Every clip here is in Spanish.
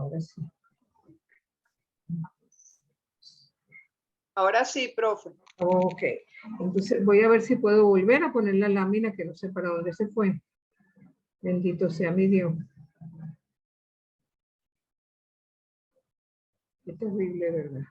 ahora sí. Ahora sí, profe. Ok, entonces voy a ver si puedo volver a poner la lámina, que no sé para dónde se fue. Bendito sea mi Dios. Qué terrible, ¿verdad?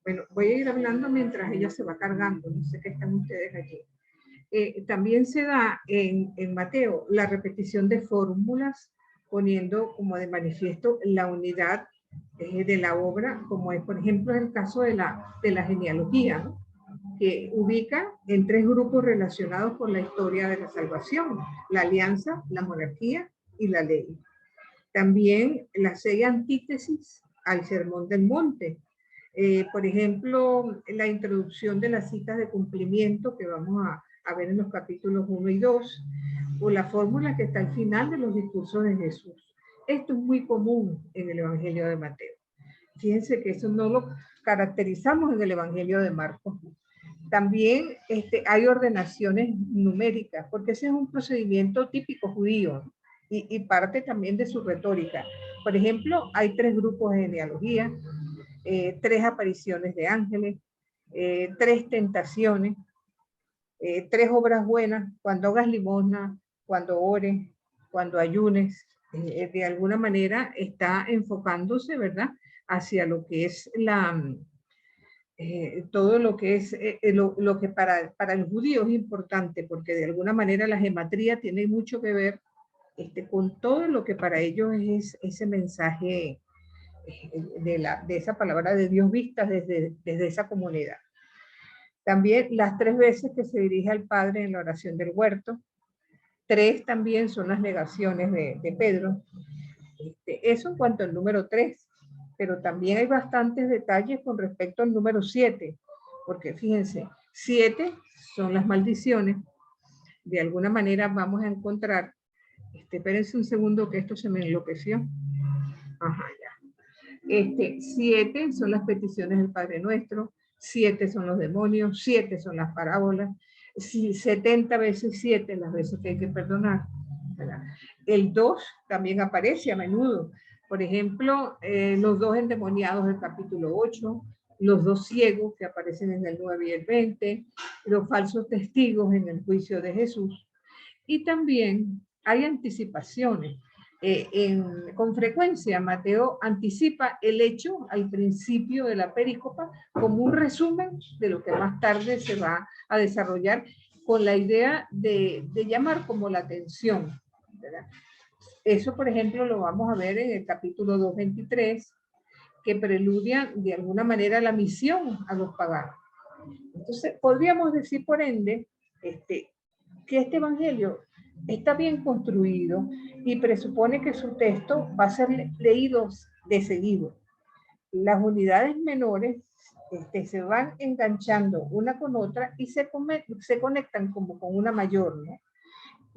Bueno, voy a ir hablando mientras ella se va cargando. No sé qué están ustedes allí. También se da en Mateo la repetición de fórmulas, poniendo como de manifiesto la unidad de la obra, como es, por ejemplo, el caso de la genealogía, ¿no? Que ubica en 3 grupos relacionados con la historia de la salvación: la alianza, la monarquía y la ley. También las 6 antítesis al Sermón del Monte. Por ejemplo, la introducción de las citas de cumplimiento que vamos a ver en los capítulos 1 y 2, o la fórmula que está al final de los discursos de Jesús. Esto es muy común en el Evangelio de Mateo. Fíjense que eso no lo caracterizamos en el Evangelio de Marcos. También hay ordenaciones numéricas, porque ese es un procedimiento típico judío, ¿no? Y parte también de su retórica. Por ejemplo, hay 3 grupos de genealogía, 3 apariciones de ángeles, 3 tentaciones, 3 obras buenas: cuando hagas limosna, cuando ores, cuando ayunes. De alguna manera está enfocándose, ¿verdad?, hacia lo que es todo lo que es lo que para el judío es importante, porque de alguna manera la gematría tiene mucho que ver con todo lo que para ellos es ese mensaje de esa palabra de Dios vista desde esa comunidad. También las 3 veces que se dirige al Padre en la oración del huerto. 3 también son las negaciones de Pedro. Eso en cuanto al número 3, pero también hay bastantes detalles con respecto al número 7, porque fíjense, 7 son las maldiciones. De alguna manera vamos a encontrar, espérense un segundo que esto se me enloqueció. Ajá, ya. 7 son las peticiones del Padre Nuestro, 7 son los demonios, 7 son las parábolas, 70 veces 7 las veces que hay que perdonar, ¿verdad? El 2 también aparece a menudo. Por ejemplo, los 2 endemoniados del capítulo 8, los 2 ciegos que aparecen en el 9 y el 20, los falsos testigos en el juicio de Jesús. Y también hay anticipaciones. Con frecuencia Mateo anticipa el hecho al principio de la perícopa como un resumen de lo que más tarde se va a desarrollar, con la idea de llamar como la atención, ¿verdad? Eso, por ejemplo, lo vamos a ver en el capítulo 2:23, que preludia de alguna manera la misión a los paganos. Entonces, podríamos decir, por ende, que este evangelio está bien construido y presupone que su texto va a ser leído de seguido. Las unidades menores se van enganchando una con otra y se conectan como con una mayor, ¿no?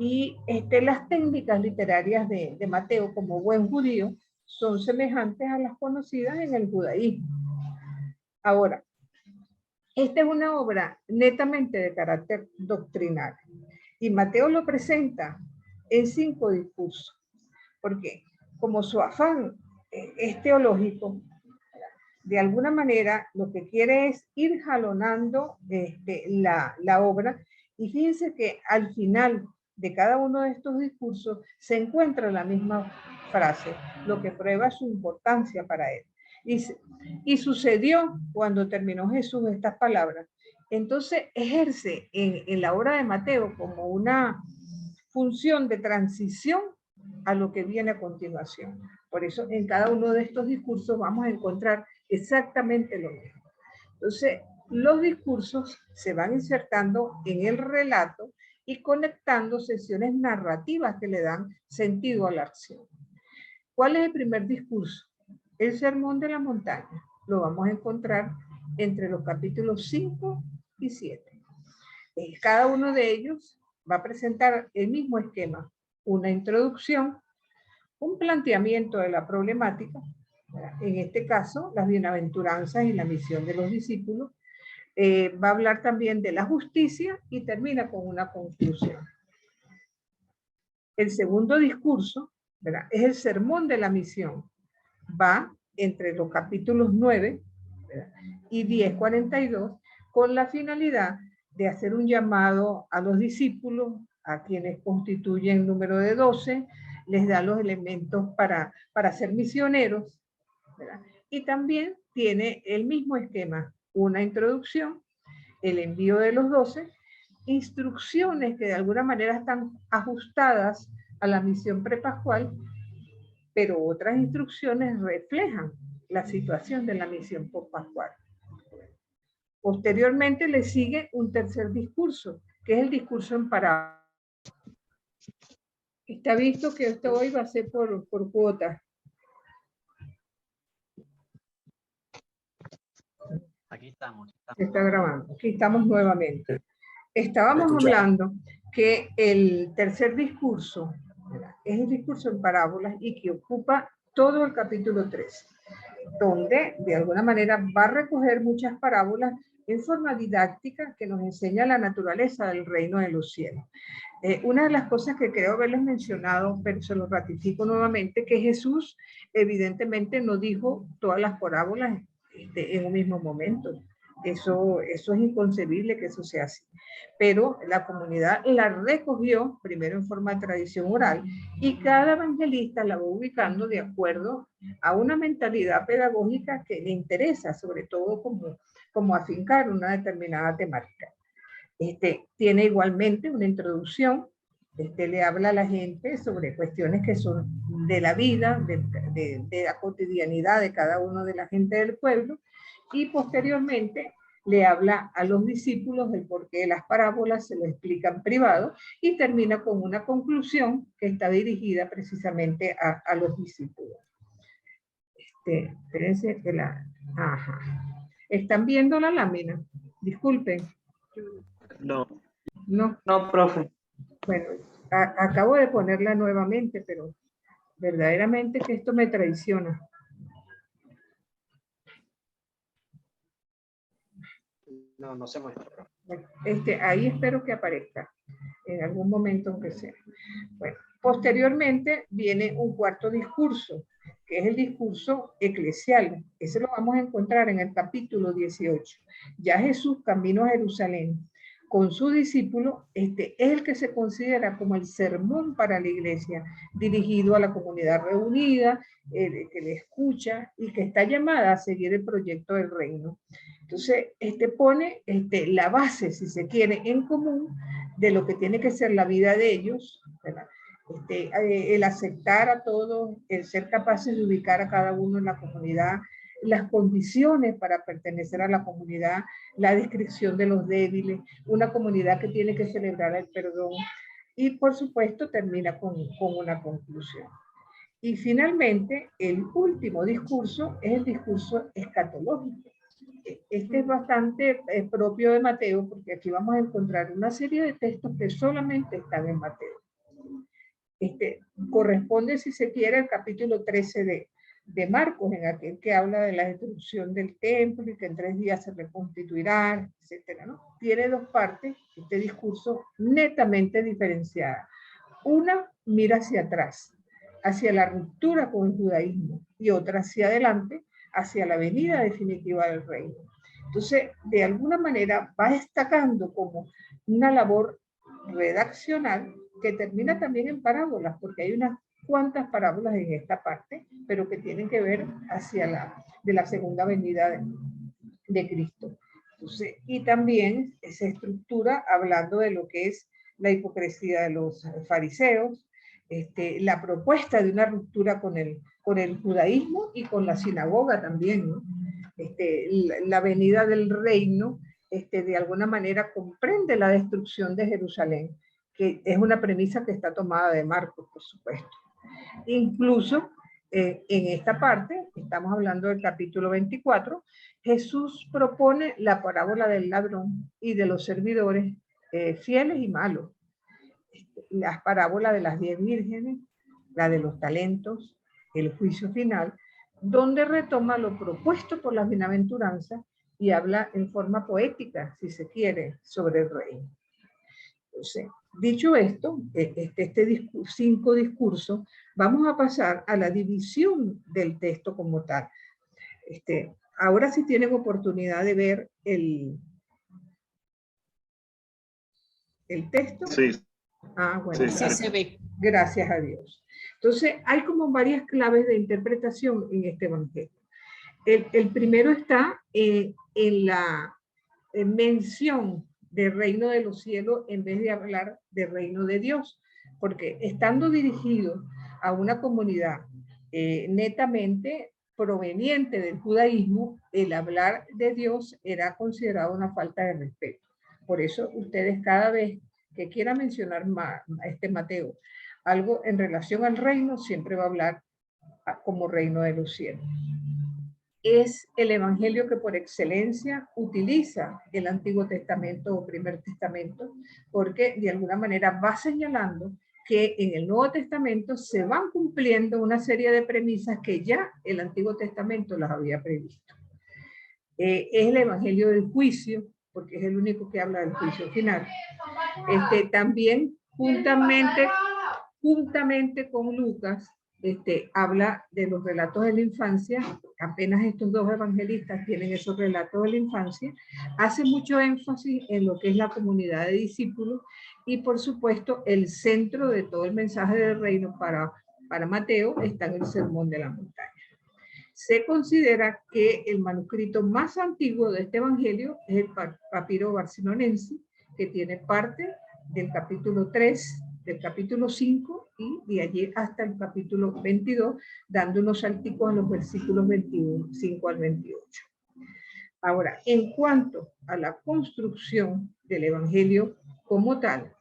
Y las técnicas literarias de Mateo, como buen judío, son semejantes a las conocidas en el judaísmo. Ahora, esta es una obra netamente de carácter doctrinal. Y Mateo lo presenta en 5 discursos, porque como su afán es teológico, de alguna manera lo que quiere es ir jalonando la obra. Y fíjense que al final de cada uno de estos discursos se encuentra la misma frase, lo que prueba su importancia para él. Y sucedió cuando terminó Jesús estas palabras. Entonces ejerce en la obra de Mateo como una función de transición a lo que viene a continuación. Por eso en cada uno de estos discursos vamos a encontrar exactamente lo mismo. Entonces, los discursos se van insertando en el relato y conectando sesiones narrativas que le dan sentido a la acción. ¿Cuál es el primer discurso? El Sermón de la Montaña. Lo vamos a encontrar entre los capítulos 5 y 7. Cada uno de ellos va a presentar el mismo esquema: una introducción, un planteamiento de la problemática, En este caso, las bienaventuranzas y la misión de los discípulos. Va a hablar también de la justicia y termina con una conclusión. El segundo discurso, ¿verdad?, es el sermón de la misión. Va entre los capítulos 9, ¿verdad?, y 10:42, con la finalidad de hacer un llamado a los discípulos, a quienes constituyen número de 12, les da los elementos para ser misioneros, ¿verdad? Y también tiene el mismo esquema, una introducción, el envío de los 12, instrucciones que de alguna manera están ajustadas a la misión prepascual, pero otras instrucciones reflejan la situación de la misión postpascual. Posteriormente le sigue un tercer discurso, que es el discurso en parábolas. Está visto que esto hoy va a ser por cuotas. Aquí estamos. Se está grabando. Aquí estamos nuevamente. Estábamos hablando que el tercer discurso, ¿verdad?, es el discurso en parábolas y que ocupa todo el capítulo 3, donde de alguna manera va a recoger muchas parábolas en forma didáctica que nos enseña la naturaleza del reino de los cielos. Una de las cosas que creo haberles mencionado, pero se lo ratifico nuevamente, que Jesús evidentemente no dijo todas las parábolas en un mismo momento. Eso es inconcebible que eso sea así. Pero la comunidad la recogió primero en forma de tradición oral y cada evangelista la va ubicando de acuerdo a una mentalidad pedagógica que le interesa, sobre todo como afincar una determinada temática. Tiene igualmente una introducción, le habla a la gente sobre cuestiones que son de la vida, de la cotidianidad de cada uno de la gente del pueblo, y posteriormente le habla a los discípulos del porqué de las parábolas, se lo explica en privado, y termina con una conclusión que está dirigida precisamente a los discípulos. Espérense que la... Ajá. ¿Están viendo la lámina? Disculpen. No. No. No, profe. Bueno, acabo de ponerla nuevamente, pero verdaderamente que esto me traiciona. No, no se muestra. Bueno, ahí espero que aparezca en algún momento, aunque sea. Bueno, posteriormente viene un cuarto discurso, que es el discurso eclesial. Ese lo vamos a encontrar en el capítulo 18. Ya Jesús camino a Jerusalén con su discípulo, es el que se considera como el sermón para la iglesia, dirigido a la comunidad reunida, que le escucha y que está llamada a seguir el proyecto del reino. Entonces, pone la base, si se quiere, en común de lo que tiene que ser la vida de ellos, ¿verdad? El aceptar a todos, el ser capaces de ubicar a cada uno en la comunidad, las condiciones para pertenecer a la comunidad, la descripción de los débiles, una comunidad que tiene que celebrar el perdón, y por supuesto termina con una conclusión. Y finalmente, el último discurso es el discurso escatológico. Es bastante propio de Mateo, porque aquí vamos a encontrar una serie de textos que solamente están en Mateo. Corresponde, si se quiere, al capítulo 13 de Marcos, en aquel que habla de la destrucción del templo y que en 3 días se reconstituirá, etcétera, ¿no? Tiene 2 partes, este discurso netamente diferenciada. Una mira hacia atrás, hacia la ruptura con el judaísmo, y otra hacia adelante, hacia la venida definitiva del reino. Entonces, de alguna manera va destacando como una labor redaccional que termina también en parábolas, porque hay unas cuantas parábolas en esta parte, pero que tienen que ver hacia la segunda venida de Cristo. Entonces, y también se estructura hablando de lo que es la hipocresía de los fariseos, la propuesta de una ruptura con el judaísmo y con la sinagoga también, ¿no? La venida del reino, de alguna manera comprende la destrucción de Jerusalén, que es una premisa que está tomada de Marcos, por supuesto. Incluso en esta parte, estamos hablando del capítulo 24, Jesús propone la parábola del ladrón y de los servidores fieles y malos. Las parábolas de las 10 vírgenes, la de los talentos, el juicio final, donde retoma lo propuesto por las bienaventuranzas y habla en forma poética, si se quiere, sobre el reino. Entonces, dicho esto, cinco discursos, vamos a pasar a la división del texto como tal. Ahora sí tienen oportunidad de ver el texto. Sí. Ah, bueno, Sí, gracias. sí se ve. Gracias a Dios. Entonces, hay como varias claves de interpretación en este evangelio. El primero está en la mención del reino de los cielos en vez de hablar del reino de Dios, porque estando dirigido a una comunidad netamente proveniente del judaísmo, el hablar de Dios era considerado una falta de respeto. Por eso ustedes cada vez que quieran mencionar Mateo algo en relación al reino, siempre va a hablar como reino de los cielos. Es el evangelio que por excelencia utiliza el Antiguo Testamento o Primer Testamento, porque de alguna manera va señalando que en el Nuevo Testamento se van cumpliendo una serie de premisas que ya el Antiguo Testamento las había previsto. Es el evangelio del juicio, porque es el único que habla del juicio final. También juntamente con Lucas, habla de los relatos de la infancia. Apenas estos dos evangelistas tienen esos relatos de la infancia. Hace mucho énfasis en lo que es la comunidad de discípulos y, por supuesto, el centro de todo el mensaje del reino para Mateo está en el Sermón de la Montaña. Se considera que el manuscrito más antiguo de este evangelio es el papiro barcelonense, que tiene parte del capítulo 3, del capítulo 5 y de allí hasta el capítulo 22, dando unos salticos en los versículos 25 al 28. Ahora, en cuanto a la construcción del evangelio como tal,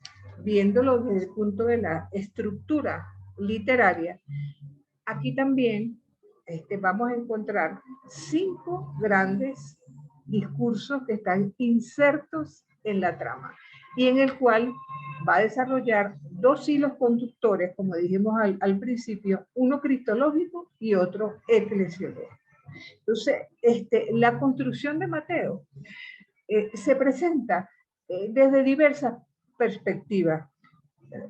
viéndolo desde el punto de la estructura literaria, aquí también vamos a encontrar 5 grandes discursos que están insertos en la trama y en el cual va a desarrollar 2 hilos conductores, como dijimos al principio, uno cristológico y otro eclesiológico. Entonces, la construcción de Mateo se presenta desde diversas perspectivas.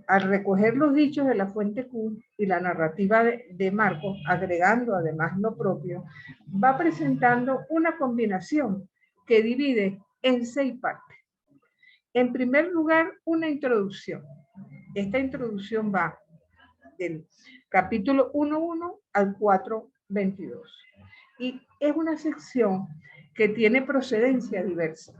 Al recoger los dichos de la fuente Q y la narrativa de Marcos, agregando además lo propio, va presentando una combinación que divide en 6 partes. En primer lugar, una introducción. Esta introducción va del capítulo 1.1 al 4.22. Y es una sección que tiene procedencia diversa.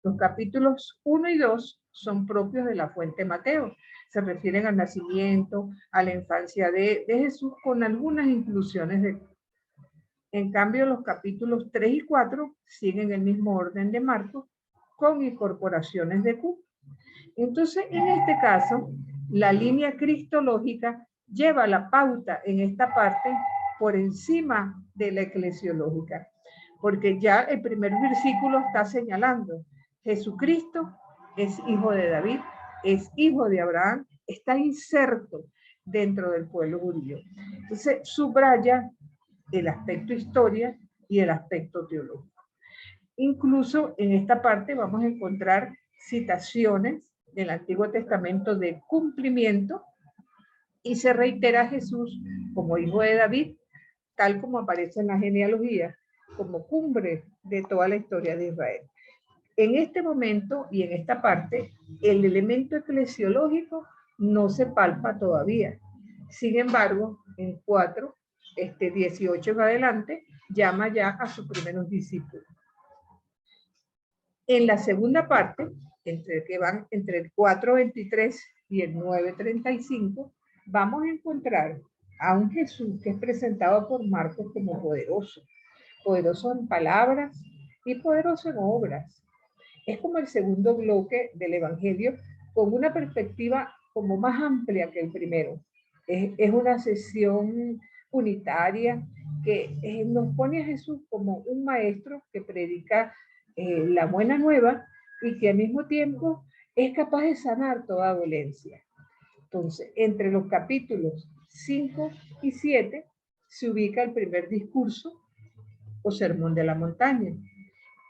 Los capítulos 1 y 2 son propios de la fuente Mateo. Se refieren al nacimiento, a la infancia de Jesús, con algunas inclusiones de... En cambio, los capítulos 3 y 4 siguen el mismo orden de Marcos, con incorporaciones de Q. Entonces, en este caso, la línea cristológica lleva la pauta en esta parte por encima de la eclesiológica, porque ya el primer versículo está señalando: Jesucristo es hijo de David, es hijo de Abraham, está inserto dentro del pueblo judío. Entonces, subraya el aspecto historia y el aspecto teológico. Incluso en esta parte vamos a encontrar citaciones del Antiguo Testamento de cumplimiento y se reitera a Jesús como hijo de David, tal como aparece en la genealogía, como cumbre de toda la historia de Israel. En este momento y en esta parte, el elemento eclesiológico no se palpa todavía. Sin embargo, en 4:18 en adelante, llama ya a sus primeros discípulos. En la segunda parte, que van entre el 4:23 y el 9:35, vamos a encontrar a un Jesús que es presentado por Marcos como poderoso, poderoso en palabras y poderoso en obras. Es como el segundo bloque del Evangelio, con una perspectiva como más amplia que el primero. Es una sesión unitaria que nos pone a Jesús como un maestro que predica la buena nueva y que al mismo tiempo es capaz de sanar toda dolencia. Entonces, entre los capítulos 5 y 7 se ubica el primer discurso o sermón de la montaña.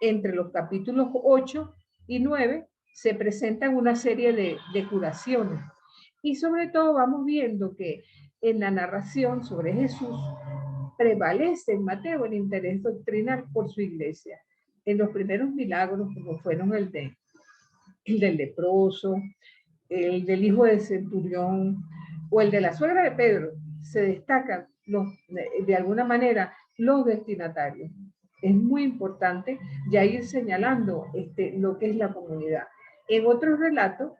Entre los capítulos 8 y 9 se presentan una serie de curaciones. Y sobre todo vamos viendo que en la narración sobre Jesús prevalece en Mateo el interés doctrinal por su iglesia. En los primeros milagros, como fueron el del leproso, el del hijo del centurión o el de la suegra de Pedro, se destacan de alguna manera los destinatarios. Es muy importante ya ir señalando lo que es la comunidad. En otros relatos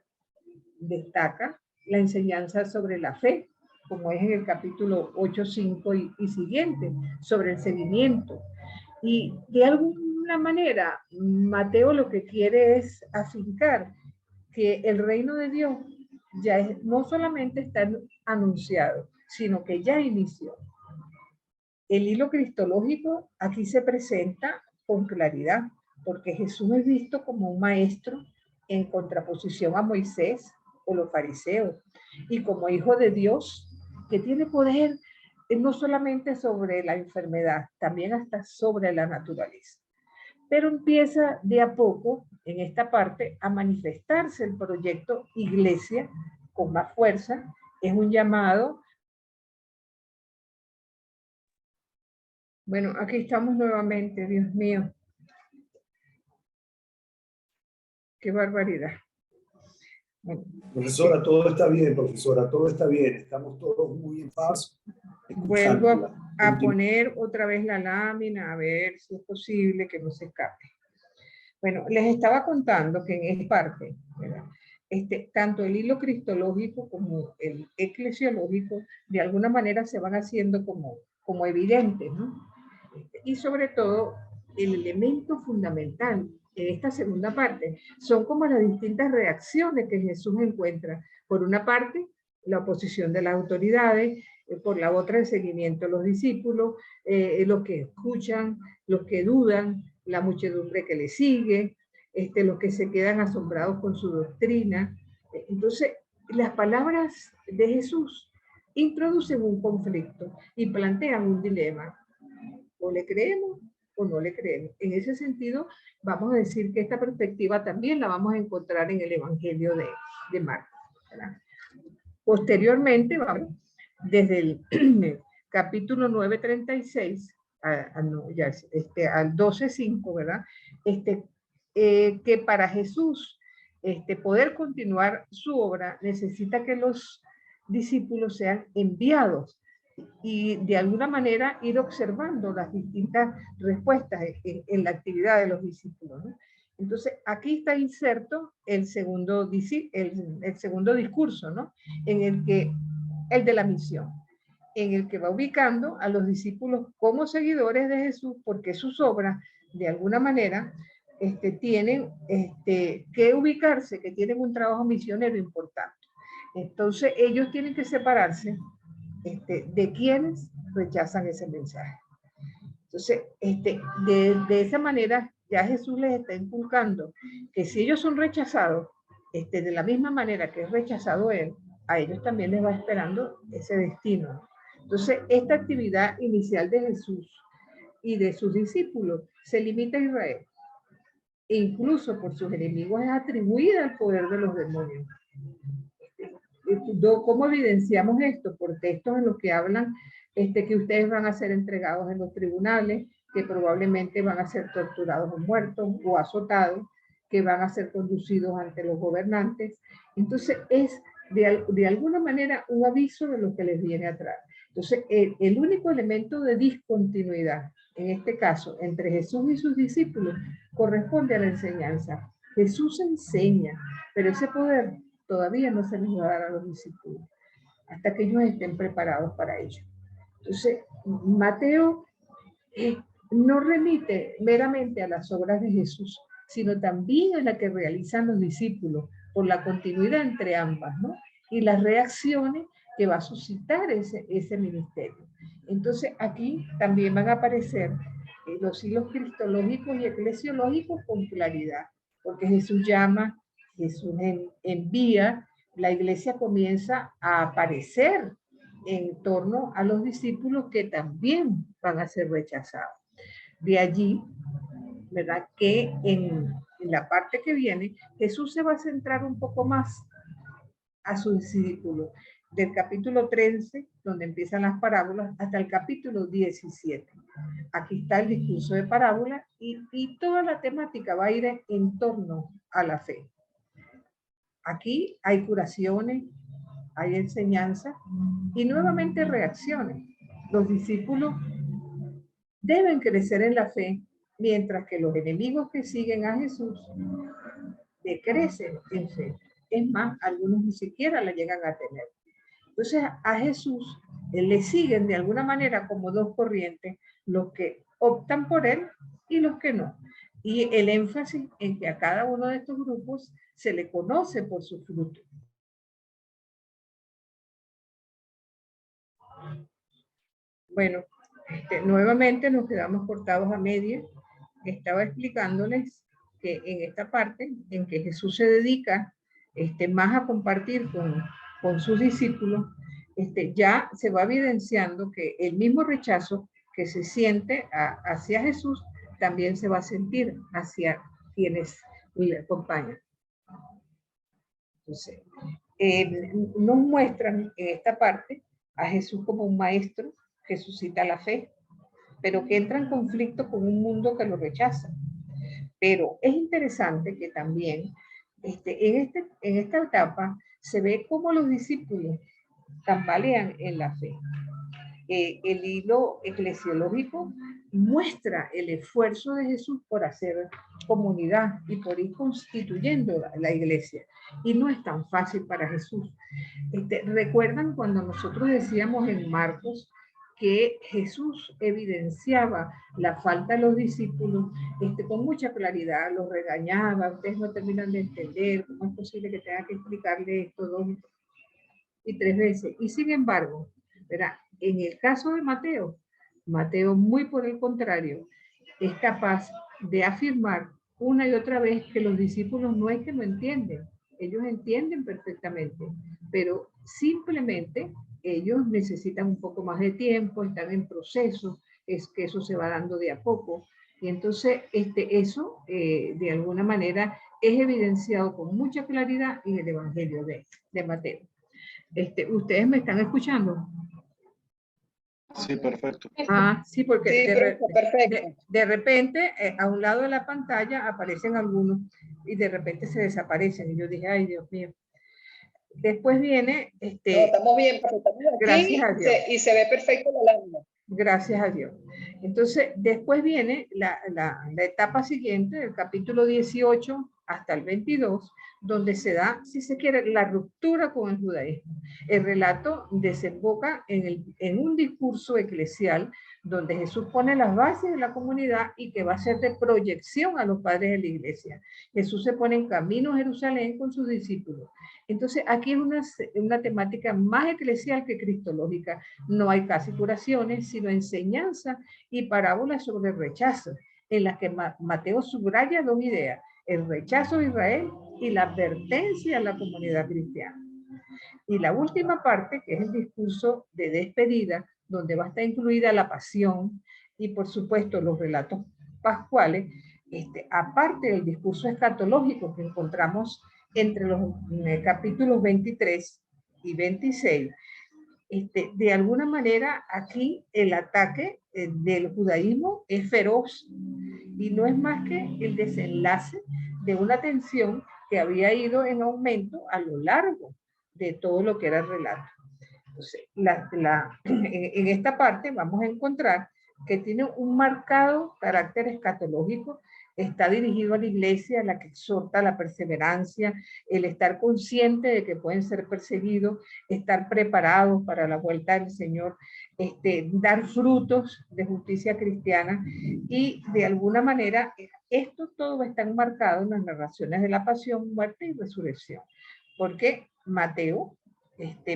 destaca la enseñanza sobre la fe, como es en el capítulo 8, 5 y siguiente, sobre el seguimiento. Y de alguna manera, Mateo lo que quiere es afincar que el reino de Dios ya no solamente está anunciado, sino que ya inició. El hilo cristológico aquí se presenta con claridad, porque Jesús es visto como un maestro en contraposición a Moisés o los fariseos, y como hijo de Dios que tiene poder no solamente sobre la enfermedad, también hasta sobre la naturaleza. Pero empieza de a poco, en esta parte, a manifestarse el proyecto Iglesia con más fuerza. Es un llamado. Bueno, aquí estamos nuevamente, Dios mío. Qué barbaridad. Bueno, profesora, todo está bien, profesora, todo está bien. Estamos todos muy en paz. Vuelvo a poner otra vez la lámina, a ver si es posible que no se escape. Bueno, les estaba contando que en esta parte, ¿verdad? Tanto el hilo cristológico como el eclesiológico, de alguna manera se van haciendo como evidentes, ¿no? Y sobre todo, el elemento fundamental en esta segunda parte son como las distintas reacciones que Jesús encuentra. Por una parte, la oposición de las autoridades, por la otra, el seguimiento a los discípulos, los que escuchan, los que dudan, la muchedumbre que le sigue, los que se quedan asombrados con su doctrina. Entonces, las palabras de Jesús introducen un conflicto y plantean un dilema. O le creemos o no le creemos. En ese sentido, vamos a decir que esta perspectiva también la vamos a encontrar en el Evangelio de Marcos, ¿verdad? Posteriormente, vamos, desde el capítulo 9:36 al 12:5, ¿verdad? Que para Jesús poder continuar su obra necesita que los discípulos sean enviados y de alguna manera ir observando las distintas respuestas en la actividad de los discípulos, ¿no? Entonces, aquí está inserto el segundo discurso, ¿no? En el que, el de la misión, en el que va ubicando a los discípulos como seguidores de Jesús, porque sus obras, de alguna manera, tienen que ubicarse, que tienen un trabajo misionero importante. Entonces, ellos tienen que separarse de quienes rechazan ese mensaje. Entonces, de esa manera, ya Jesús les está inculcando que si ellos son rechazados, de la misma manera que es rechazado Él, a ellos también les va esperando ese destino. Entonces, esta actividad inicial de Jesús y de sus discípulos se limita a Israel. E incluso por sus enemigos es atribuida al poder de los demonios. ¿Cómo evidenciamos esto? Por textos en los que hablan que ustedes van a ser entregados en los tribunales, que probablemente van a ser torturados o muertos o azotados, que van a ser conducidos ante los gobernantes. Entonces es de alguna manera un aviso de lo que les viene atrás. Entonces el único elemento de discontinuidad, en este caso, entre Jesús y sus discípulos, corresponde a la enseñanza. Jesús enseña, pero ese poder todavía no se les va a dar a los discípulos hasta que ellos estén preparados para ello. Entonces, Mateo no remite meramente a las obras de Jesús, sino también a la que realizan los discípulos por la continuidad entre ambas, ¿no? Y las reacciones que va a suscitar ese ministerio. Entonces, aquí también van a aparecer los hilos cristológicos y eclesiológicos con claridad, porque Jesús llama, Jesús envía, la iglesia comienza a aparecer en torno a los discípulos que también van a ser rechazados. De allí, ¿verdad?, que en la parte que viene, Jesús se va a centrar un poco más a sus discípulos, del capítulo 13, donde empiezan las parábolas, hasta el capítulo 17. Aquí está el discurso de parábolas y toda la temática va a ir en torno a la fe. Aquí hay curaciones, hay enseñanza y nuevamente reacciones. Los discípulos deben crecer en la fe, mientras que los enemigos que siguen a Jesús decrecen en fe. Es más, algunos ni siquiera la llegan a tener. Entonces, a Jesús le siguen de alguna manera como dos corrientes, los que optan por él y los que no. Y el énfasis en que a cada uno de estos grupos se le conoce por su fruto. Bueno, nuevamente nos quedamos cortados a media. Estaba explicándoles que en esta parte en que Jesús se dedica más a compartir con sus discípulos, ya se va evidenciando que el mismo rechazo que se siente hacia Jesús también se va a sentir hacia quienes le acompañan. Entonces, nos muestran en esta parte a Jesús como un maestro que suscita la fe, pero que entra en conflicto con un mundo que lo rechaza. Pero es interesante que también en esta etapa se ve cómo los discípulos tambalean en la fe. El hilo eclesiológico muestra el esfuerzo de Jesús por hacer comunidad y por ir constituyendo la iglesia. Y no es tan fácil para Jesús. ¿Recuerdan cuando nosotros decíamos en Marcos que Jesús evidenciaba la falta de los discípulos con mucha claridad, los regañaba, ustedes no terminan de entender, ¿cómo es posible que tenga que explicarle esto 2 y 3 veces? Y sin embargo, ¿verdad?, en el caso de Mateo, muy por el contrario, es capaz de afirmar una y otra vez que los discípulos no es que no entienden, ellos entienden perfectamente, pero simplemente ellos necesitan un poco más de tiempo, están en proceso, es que eso se va dando de a poco. Y entonces eso de alguna manera es evidenciado con mucha claridad en el Evangelio de Mateo. ¿Ustedes me están escuchando? Sí, perfecto. Ah, sí, porque Sí, perfecto. de repente a un lado de la pantalla aparecen algunos y de repente se desaparecen. Y yo dije, ay, Dios mío. Después viene... No, estamos bien, porque estamos aquí. Gracias a Dios. Y se ve perfecto la lámina. Gracias a Dios. Entonces, después viene la etapa siguiente, del capítulo 18 hasta el 22, donde se da, si se quiere, la ruptura con el judaísmo. El relato desemboca en un discurso eclesial donde Jesús pone las bases de la comunidad y que va a ser de proyección a los padres de la iglesia. Jesús se pone en camino a Jerusalén con sus discípulos. Entonces, aquí es una temática más eclesial que cristológica. No hay casi curaciones, sino enseñanza y parábolas sobre el rechazo, en las que Mateo subraya 2 ideas: el rechazo de Israel y la advertencia a la comunidad cristiana. Y la última parte, que es el discurso de despedida, donde va a estar incluida la pasión y, por supuesto, los relatos pascuales, aparte del discurso escatológico que encontramos entre los capítulos 23 y 26, de alguna manera aquí el ataque del judaísmo es feroz y no es más que el desenlace de una tensión que había ido en aumento a lo largo de todo lo que era el relato. Entonces, en esta parte vamos a encontrar que tiene un marcado carácter escatológico, está dirigido a la iglesia, a la que exhorta la perseverancia, el estar consciente de que pueden ser perseguidos, estar preparados para la vuelta del Señor, dar frutos de justicia cristiana y de alguna manera esto todo está enmarcado en las narraciones de la pasión, muerte y resurrección, porque Mateo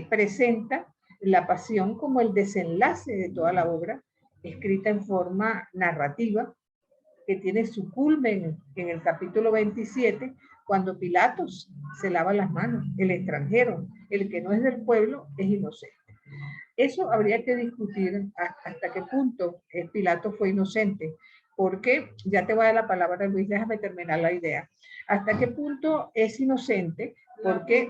presenta la pasión como el desenlace de toda la obra, escrita en forma narrativa, que tiene su culmen en el capítulo 27, cuando Pilatos se lava las manos, el extranjero, el que no es del pueblo, es inocente. eso habría que discutir hasta qué punto Pilato fue inocente, porque, ya te voy a dar la palabra, Luis, déjame terminar la idea. ¿Hasta qué punto es inocente? Porque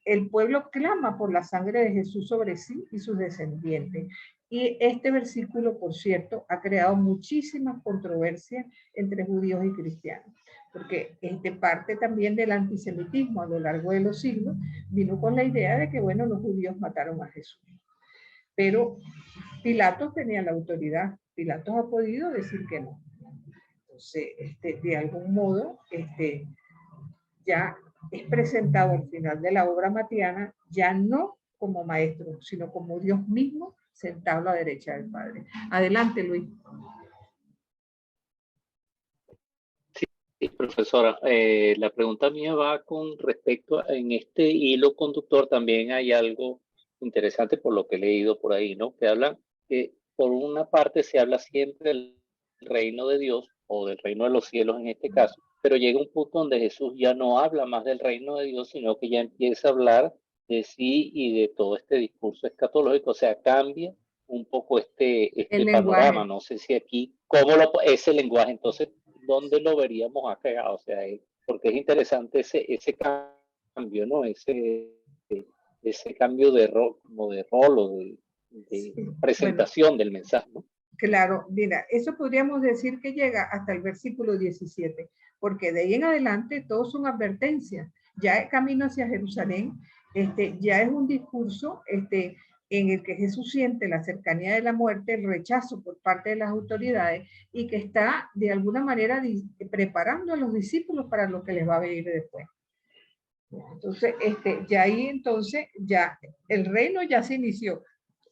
el pueblo clama por la sangre de Jesús sobre sí y sus descendientes. Y este versículo, por cierto, ha creado muchísimas controversias entre judíos y cristianos, porque parte también del antisemitismo a lo largo de los siglos, vino con la idea de que, bueno, los judíos mataron a Jesús. Pero Pilatos tenía la autoridad. Pilatos ha podido decir que no. Entonces, de algún modo, ya es presentado al final de la obra matiana, ya no como maestro, sino como Dios mismo sentado a la derecha del Padre. Adelante, Luis. Sí, profesora, la pregunta mía va con respecto a, en este hilo conductor también hay algo interesante por lo que he leído por ahí, ¿no? Que habla que por una parte se habla siempre del reino de Dios o del reino de los cielos en este caso, pero llega un punto donde Jesús ya no habla más del reino de Dios, sino que ya empieza a hablar de sí y de todo este discurso escatológico, o sea, cambia un poco este panorama, no sé si aquí, ¿cómo ese lenguaje? Entonces, ¿dónde lo veríamos acá? O sea, porque es interesante ese cambio, ¿no? Ese cambio de rol, como de rol o de Sí, presentación bueno, del mensaje, ¿no? Claro, mira, eso podríamos decir que llega hasta el versículo 17, porque de ahí en adelante todos son advertencias. Ya el camino hacia Jerusalén, ya es un discurso en el que Jesús siente la cercanía de la muerte, el rechazo por parte de las autoridades y que está de alguna manera preparando a los discípulos para lo que les va a venir después. Entonces, ya ahí entonces, ya el reino ya se inició,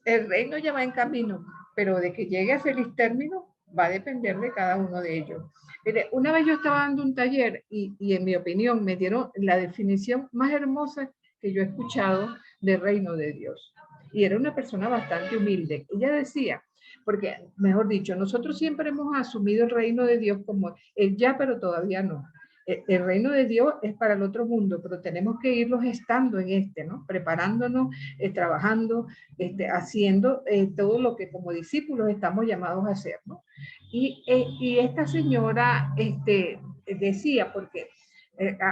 el reino ya va en camino, pero de que llegue a feliz término va a depender de cada uno de ellos. Mire, una vez yo estaba dando un taller y en mi opinión me dieron la definición más hermosa que yo he escuchado del reino de Dios. Y era una persona bastante humilde. Ella decía, porque, mejor dicho, nosotros siempre hemos asumido el reino de Dios como el ya, pero todavía no. El reino de Dios es para el otro mundo, pero tenemos que irlos estando en ¿no? Preparándonos, trabajando, haciendo todo lo que como discípulos estamos llamados a hacer, ¿no? Y esta señora decía, porque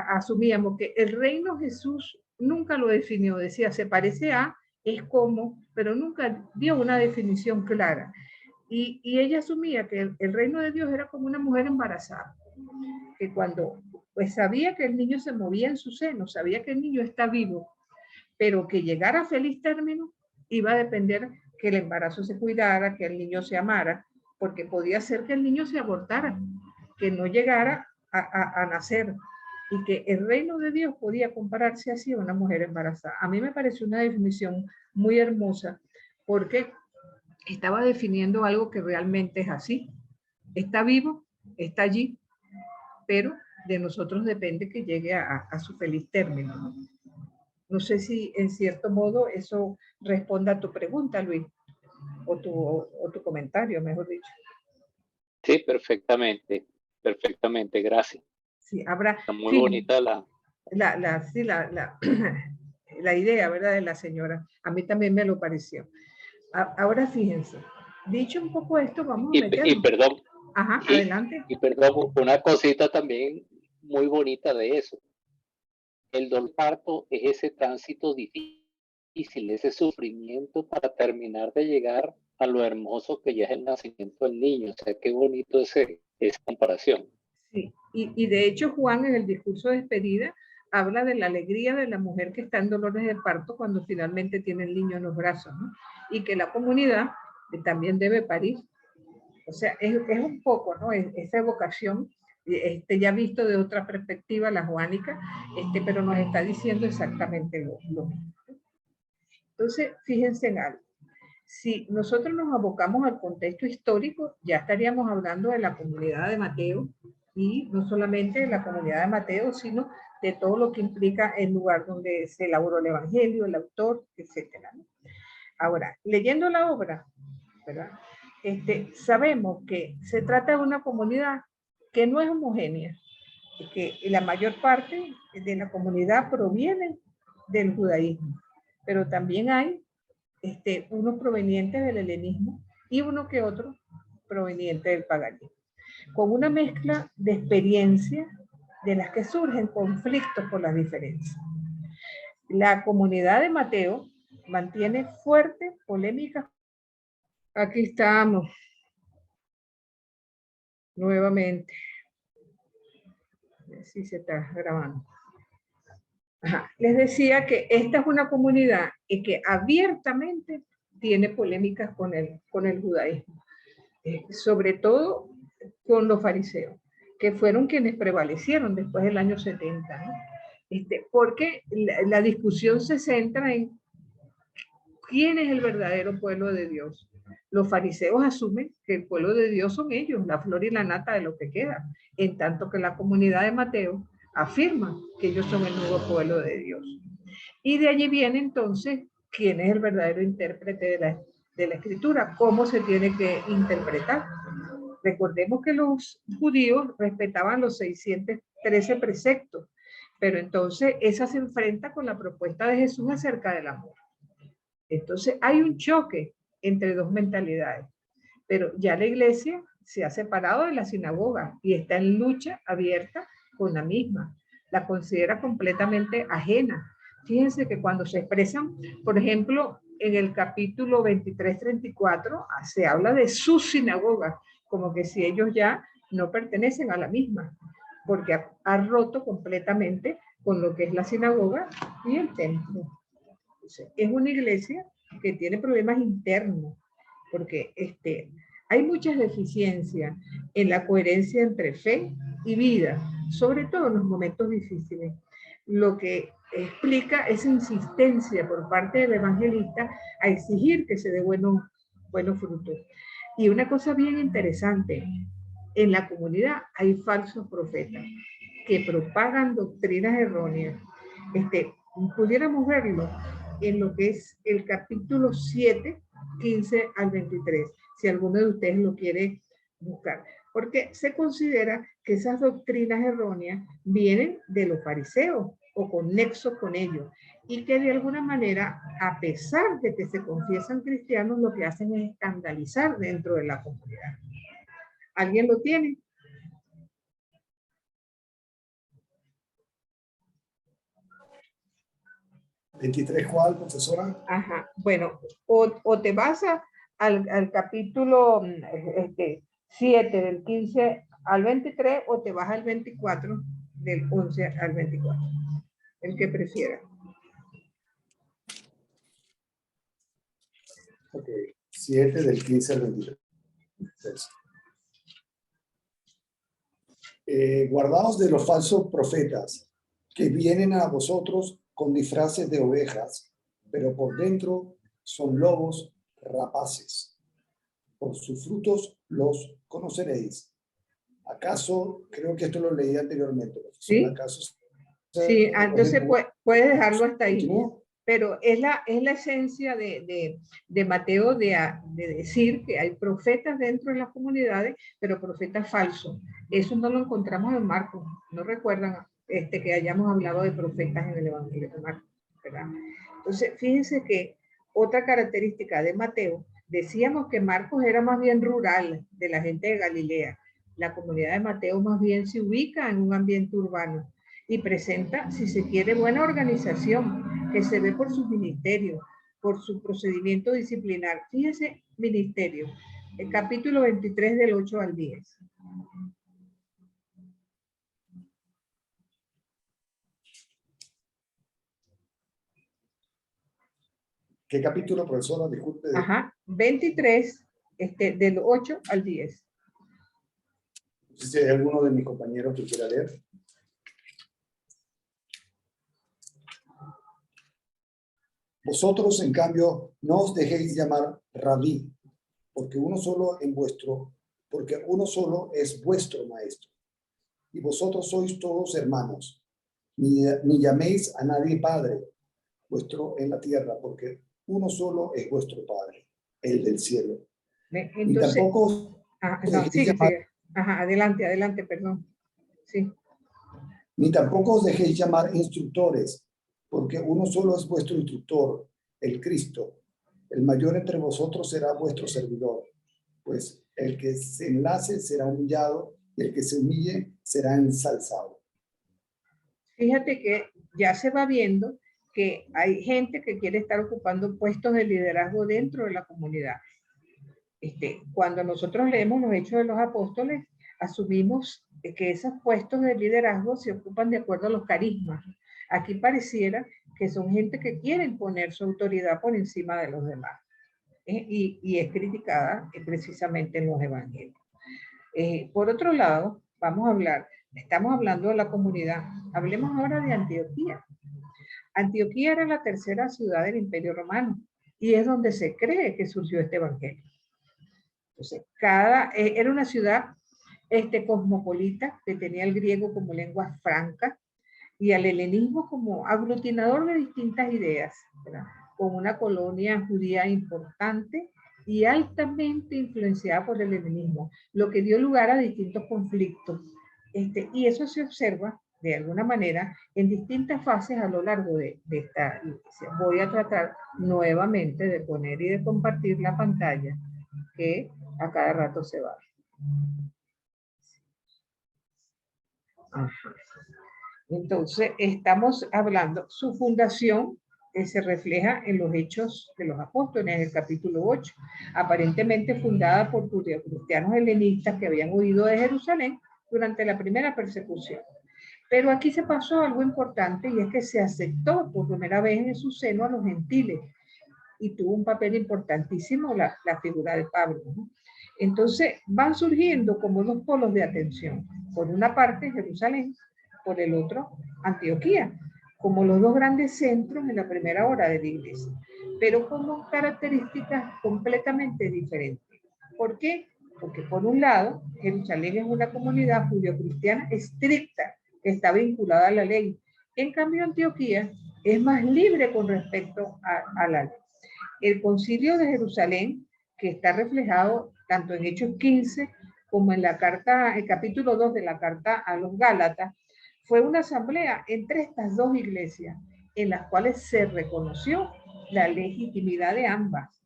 asumíamos que el reino Jesús nunca lo definió, decía, se parece a, es como, pero nunca dio una definición clara. Y ella asumía que el reino de Dios era como una mujer embarazada, que cuando pues sabía que el niño se movía en su seno, sabía que el niño está vivo, pero que llegara a feliz término iba a depender que el embarazo se cuidara, que el niño se amara, porque podía ser que el niño se abortara, que no llegara a nacer, y que el reino de Dios podía compararse así a una mujer embarazada. A mí me pareció una definición muy hermosa, porque estaba definiendo algo que realmente es así. Está vivo, está allí, pero de nosotros depende que llegue a su feliz término, ¿no? No sé si en cierto modo eso responda a tu pregunta, Luis, o tu comentario, mejor dicho. Sí, perfectamente, perfectamente, gracias. Sí, habrá. Está muy bonita la idea, ¿verdad? De la señora. A mí también me lo pareció. Ahora fíjense, dicho un poco esto, vamos a meternos. Y perdón. Ajá, adelante. Y perdón, una cosita también muy bonita de eso. El dolor parto es ese tránsito difícil, ese sufrimiento para terminar de llegar a lo hermoso que ya es el nacimiento del niño. O sea, qué bonito esa comparación. Sí, y de hecho Juan en el discurso de despedida habla de la alegría de la mujer que está en dolores de parto cuando finalmente tiene el niño en los brazos, ¿no? Y que la comunidad también debe parir. O sea, es un poco, ¿no? Esa evocación, ya visto de otra perspectiva, la juánica, pero nos está diciendo exactamente lo mismo. Entonces, fíjense en algo. Si nosotros nos abocamos al contexto histórico, ya estaríamos hablando de la comunidad de Mateo, y no solamente de la comunidad de Mateo, sino de todo lo que implica el lugar donde se elaboró el Evangelio, el autor, etc. Ahora, leyendo la obra, ¿verdad? Sabemos que se trata de una comunidad que no es homogénea, que la mayor parte de la comunidad proviene del judaísmo, pero también hay unos provenientes del helenismo y uno que otro proveniente del paganismo, con una mezcla de experiencias de las que surgen conflictos por las diferencias. La comunidad de Mateo mantiene fuertes polémicas. Aquí estamos nuevamente. A ver si se está grabando. Ajá. Les decía que esta es una comunidad y que abiertamente tiene polémicas con el judaísmo, sobre todo con los fariseos, que fueron quienes prevalecieron después del año 70, ¿no? Porque la discusión se centra en quién es el verdadero pueblo de Dios. Los fariseos asumen que el pueblo de Dios son ellos, la flor y la nata de lo que queda, en tanto que la comunidad de Mateo afirma que ellos son el nuevo pueblo de Dios. Y de allí viene entonces quién es el verdadero intérprete de la escritura, cómo se tiene que interpretar. Recordemos que los judíos respetaban los 613 preceptos, pero entonces esa se enfrenta con la propuesta de Jesús acerca del amor. Entonces hay un choque entre dos mentalidades, pero ya la iglesia se ha separado de la sinagoga y está en lucha abierta con la misma. La considera completamente ajena. Fíjense que cuando se expresan, por ejemplo, en el capítulo 23-34, se habla de su sinagoga, como que si ellos ya no pertenecen a la misma, porque ha roto completamente con lo que es la sinagoga y el templo. Es una iglesia que tiene problemas internos, porque hay muchas deficiencias en la coherencia entre fe y vida, sobre todo en los momentos difíciles, lo que explica esa insistencia por parte del evangelista a exigir que se dé buenos frutos. Y una cosa bien interesante, en la comunidad hay falsos profetas que propagan doctrinas erróneas. Pudiéramos verlo en lo que es el capítulo 7, 15 al 23, si alguno de ustedes lo quiere buscar, porque se considera que esas doctrinas erróneas vienen de los fariseos o con nexo con ellos, y que de alguna manera, a pesar de que se confiesan cristianos, lo que hacen es escandalizar dentro de la comunidad. ¿Alguien lo tiene? ¿23 cuál, profesora? Ajá, bueno, o te vas al capítulo 7 del 15 al 23 o te vas al 24 del 11 al 24, el que prefiera. Ok, 7 del 15 al 23. Guardaos de los falsos profetas que vienen a vosotros con disfraces de ovejas, pero por dentro son lobos rapaces. Por sus frutos los conoceréis. ¿Acaso, creo que esto lo leí anteriormente, ¿Sí? ¿acaso? Sí, entonces puedes dejarlo hasta ahí. ¿Continúo? Pero es la esencia de Mateo de decir que hay profetas dentro de las comunidades, pero profetas falsos. Eso no lo encontramos en Marcos. No recuerdan que hayamos hablado de profetas en el Evangelio de Marcos, ¿verdad? Entonces, fíjense que otra característica de Mateo, decíamos que Marcos era más bien rural, de la gente de Galilea. La comunidad de Mateo más bien se ubica en un ambiente urbano y presenta, si se quiere, buena organización, que se ve por sus ministerios, por su procedimiento disciplinar. Fíjense, ministerio, el capítulo 23 del 8 al 10. ¿Qué capítulo, profesora? Disculpe. Ajá, 23, del 8 al 10. No sé si hay alguno de mis compañeros que quiera leer. Vosotros, en cambio, no os dejéis llamar rabí, porque uno solo es vuestro maestro. Y vosotros sois todos hermanos. Ni llaméis a nadie padre vuestro en la tierra, porque uno solo es vuestro Padre, el del cielo. Entonces, y tampoco no, sigue. Ajá, adelante, perdón. Sí. Ni tampoco os dejéis llamar instructores, porque uno solo es vuestro instructor, el Cristo. El mayor entre vosotros será vuestro servidor, pues el que se enlace será humillado y el que se humille será ensalzado. Fíjate que ya se va viendo que hay gente que quiere estar ocupando puestos de liderazgo dentro de la comunidad. Cuando nosotros leemos los Hechos de los Apóstoles, asumimos que esos puestos de liderazgo se ocupan de acuerdo a los carismas. Aquí pareciera que son gente que quieren poner su autoridad por encima de los demás. Y es criticada precisamente en los evangelios. Por otro lado, estamos hablando de la comunidad. Hablemos ahora de Antioquía. Antioquía era la tercera ciudad del Imperio Romano y es donde se cree que surgió este evangelio. Entonces, era una ciudad cosmopolita que tenía el griego como lengua franca y al helenismo como aglutinador de distintas ideas, ¿verdad? Con una colonia judía importante y altamente influenciada por el helenismo, lo que dio lugar a distintos conflictos. Y eso se observa de alguna manera en distintas fases a lo largo de esta iglesia. Voy a tratar nuevamente de poner y de compartir la pantalla que a cada rato se va. Ajá. Entonces, estamos hablando, su fundación se refleja en los Hechos de los Apóstoles, en el capítulo 8, aparentemente fundada por judeocristianos helenistas que habían huido de Jerusalén durante la primera persecución. Pero aquí se pasó algo importante y es que se aceptó por primera vez en su seno a los gentiles y tuvo un papel importantísimo la figura de Pablo, ¿no? Entonces van surgiendo como dos polos de atención. Por una parte Jerusalén, por el otro Antioquía, como los dos grandes centros en la primera hora de la iglesia, pero con características completamente diferentes. ¿Por qué? Porque por un lado, Jerusalén es una comunidad judio-cristiana estricta, que está vinculada a la ley. En cambio, Antioquía es más libre con respecto a la ley. El concilio de Jerusalén, que está reflejado tanto en Hechos 15 como en el capítulo 2 de la carta a los Gálatas, fue una asamblea entre estas dos iglesias, en las cuales se reconoció la legitimidad de ambas.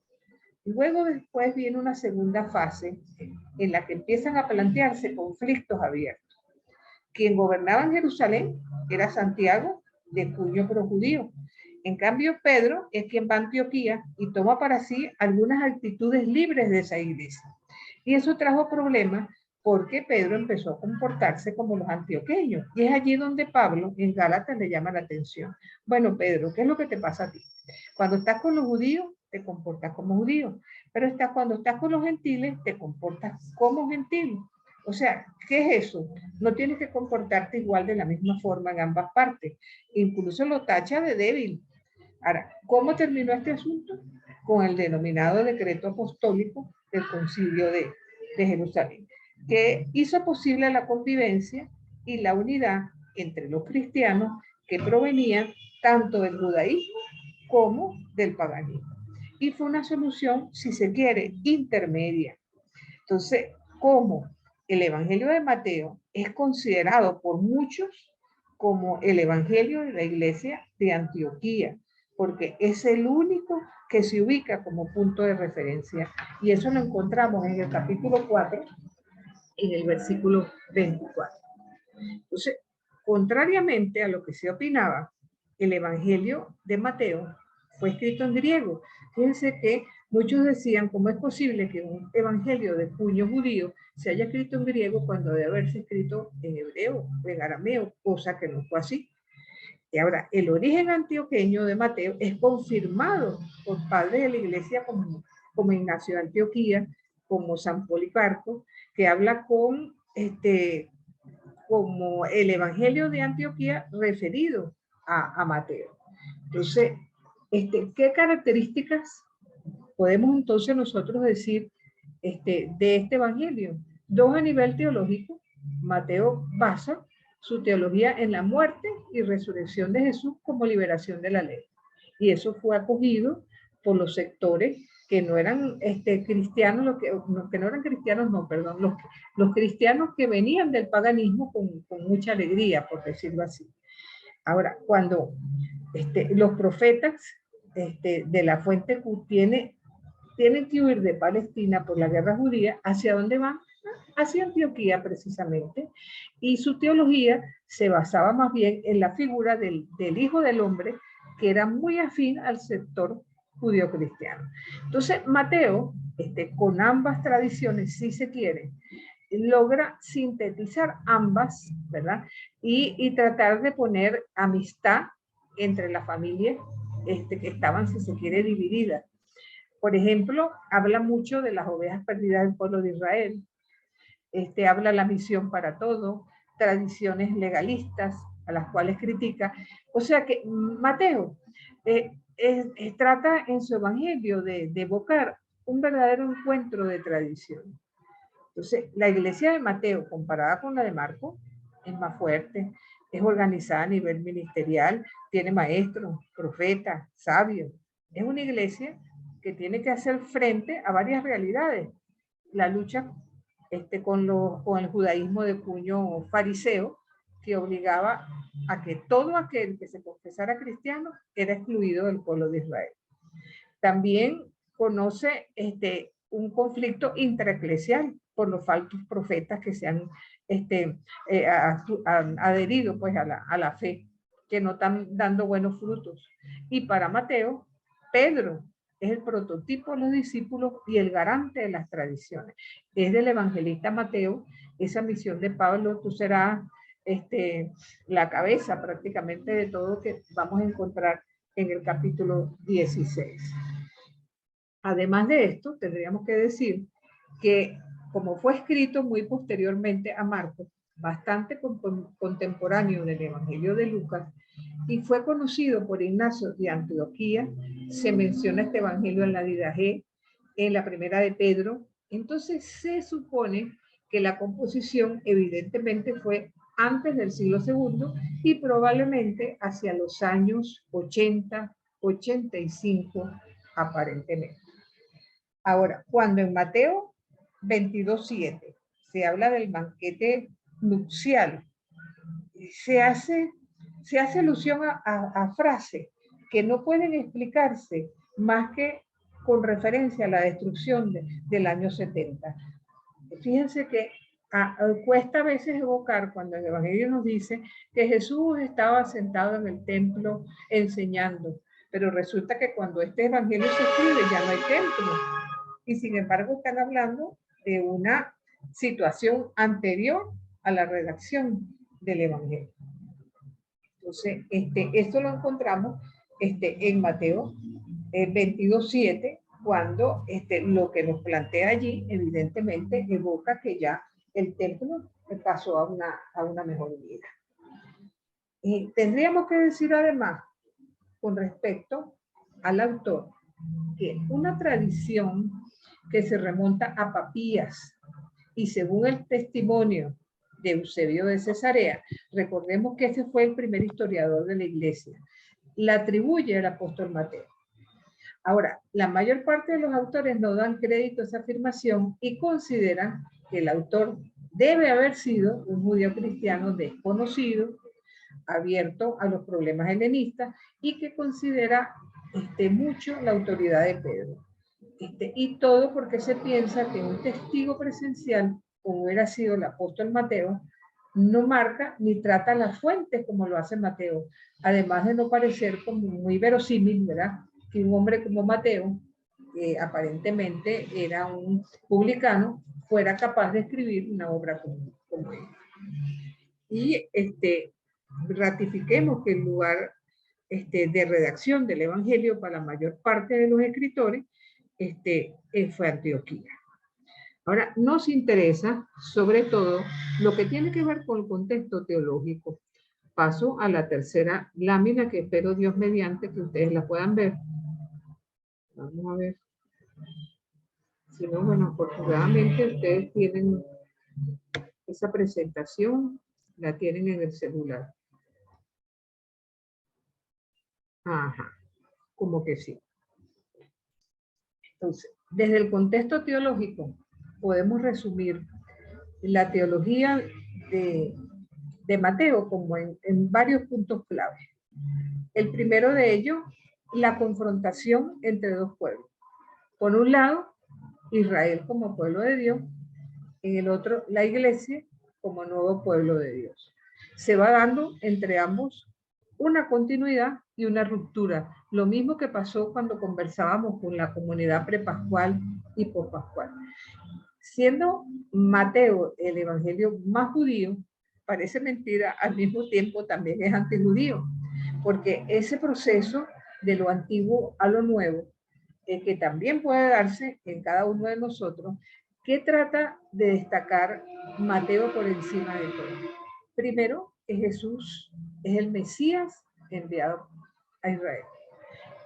Luego después viene una segunda fase en la que empiezan a plantearse conflictos abiertos. Quien gobernaba en Jerusalén era Santiago, de cuño projudío. En cambio, Pedro es quien va a Antioquía y toma para sí algunas actitudes libres de esa iglesia. Y eso trajo problemas porque Pedro empezó a comportarse como los antioqueños. Y es allí donde Pablo, en Gálatas, le llama la atención. Bueno, Pedro, ¿qué es lo que te pasa a ti? Cuando estás con los judíos, te comportas como judío. Pero cuando estás con los gentiles, te comportas como gentil. O sea, ¿qué es eso? No tienes que comportarte igual de la misma forma en ambas partes. Incluso lo tacha de débil. Ahora, ¿cómo terminó este asunto? Con el denominado decreto apostólico del concilio de Jerusalén, que hizo posible la convivencia y la unidad entre los cristianos que provenían tanto del judaísmo como del paganismo. Y fue una solución, si se quiere, intermedia. Entonces, ¿cómo? El Evangelio de Mateo es considerado por muchos como el Evangelio de la iglesia de Antioquía, porque es el único que se ubica como punto de referencia. Y eso lo encontramos en el capítulo 4, en el versículo 24. Entonces, contrariamente a lo que se opinaba, el Evangelio de Mateo fue escrito en griego. Fíjense que muchos decían, ¿cómo es posible que un evangelio de puño judío se haya escrito en griego cuando debe haberse escrito en hebreo o en arameo? Cosa que no fue así. Y ahora, el origen antioqueño de Mateo es confirmado por padres de la iglesia como Ignacio de Antioquía, como San Policarpo, que habla como el Evangelio de Antioquía referido a Mateo. Entonces, ¿qué características podemos entonces nosotros decir de este Evangelio? Dos a nivel teológico. Mateo basa su teología en la muerte y resurrección de Jesús como liberación de la ley. Y eso fue acogido por los sectores que no eran cristianos, que no eran cristianos, no, perdón, los cristianos que venían del paganismo con mucha alegría, por decirlo así. Ahora, cuando los profetas de la fuente Q tienen que huir de Palestina por la guerra judía. ¿Hacia dónde van? Hacia Antioquía precisamente, y su teología se basaba más bien en la figura del Hijo del Hombre, que era muy afín al sector judío-cristiano. Entonces Mateo, con ambas tradiciones, si se quiere, logra sintetizar ambas, ¿verdad? Y tratar de poner amistad entre las familias que estaban, si se quiere, divididas. Por ejemplo, habla mucho de las ovejas perdidas del pueblo de Israel, habla la misión para todo, tradiciones legalistas a las cuales critica. O sea que Mateo trata en su evangelio de evocar un verdadero encuentro de tradición. Entonces, la iglesia de Mateo, comparada con la de Marcos, es más fuerte, es organizada a nivel ministerial, tiene maestros, profetas, sabios. Es una iglesia que tiene que hacer frente a varias realidades. La lucha con el judaísmo de cuño fariseo, que obligaba a que todo aquel que se confesara cristiano era excluido del pueblo de Israel. También conoce un conflicto intraeclesial por los falsos profetas que se han adherido pues, a la fe, que no están dando buenos frutos. Y para Mateo, Pedro es el prototipo de los discípulos y el garante de las tradiciones. Es del evangelista Mateo esa misión de Pablo: tú serás la cabeza prácticamente de todo lo que vamos a encontrar en el capítulo 16. Además de esto, tendríamos que decir que, como fue escrito muy posteriormente a Marcos, bastante contemporáneo del Evangelio de Lucas, y fue conocido por Ignacio de Antioquía, se menciona este Evangelio en la Didache, en la primera de Pedro. Entonces se supone que la composición evidentemente fue antes del siglo II y probablemente hacia los años 80, 85 aparentemente. Ahora, cuando en Mateo 22:7 se habla del banquete nupcial, se hace alusión a frases que no pueden explicarse más que con referencia a la destrucción del año 70. Fíjense que cuesta a veces evocar cuando el Evangelio nos dice que Jesús estaba sentado en el templo enseñando, pero resulta que cuando este Evangelio se escribe ya no hay templo. Y sin embargo están hablando de una situación anterior a la redacción del Evangelio. Entonces, esto lo encontramos en Mateo 22:7, cuando lo que nos plantea allí, evidentemente, evoca que ya el templo pasó a una mejor vida. Tendríamos que decir además, con respecto al autor, que una tradición que se remonta a Papías y según el testimonio de Eusebio de Cesarea, recordemos que ese fue el primer historiador de la iglesia, la atribuye al apóstol Mateo. Ahora, la mayor parte de los autores no dan crédito a esa afirmación y consideran que el autor debe haber sido un judío cristiano desconocido, abierto a los problemas helenistas y que considera mucho la autoridad de Pedro. Y todo porque se piensa que un testigo presencial, como hubiera sido el apóstol Mateo, no marca ni trata las fuentes como lo hace Mateo, además de no parecer como muy verosímil, ¿verdad?, que un hombre como Mateo, que aparentemente era un publicano, fuera capaz de escribir una obra como esta. Y ratifiquemos que el lugar de redacción del Evangelio para la mayor parte de los escritores fue Antioquía. Ahora, nos interesa sobre todo lo que tiene que ver con el contexto teológico. Paso a la tercera lámina que espero Dios mediante que ustedes la puedan ver. Vamos a ver. Si no, bueno, afortunadamente ustedes tienen esa presentación, la tienen en el celular. Ajá, como que sí. Entonces, desde el contexto teológico, podemos resumir la teología de Mateo como en varios puntos clave. El primero de ellos la confrontación entre dos pueblos. Por un lado, Israel como pueblo de Dios, en el otro, la iglesia como nuevo pueblo de Dios. Se va dando entre ambos una continuidad y una ruptura. Lo mismo que pasó cuando conversábamos con la comunidad prepascual y pospascual. Siendo Mateo el evangelio más judío, parece mentira, al mismo tiempo también es antijudío, porque ese proceso de lo antiguo a lo nuevo, que también puede darse en cada uno de nosotros, ¿qué trata de destacar Mateo por encima de todo? Primero, que Jesús es el Mesías enviado a Israel.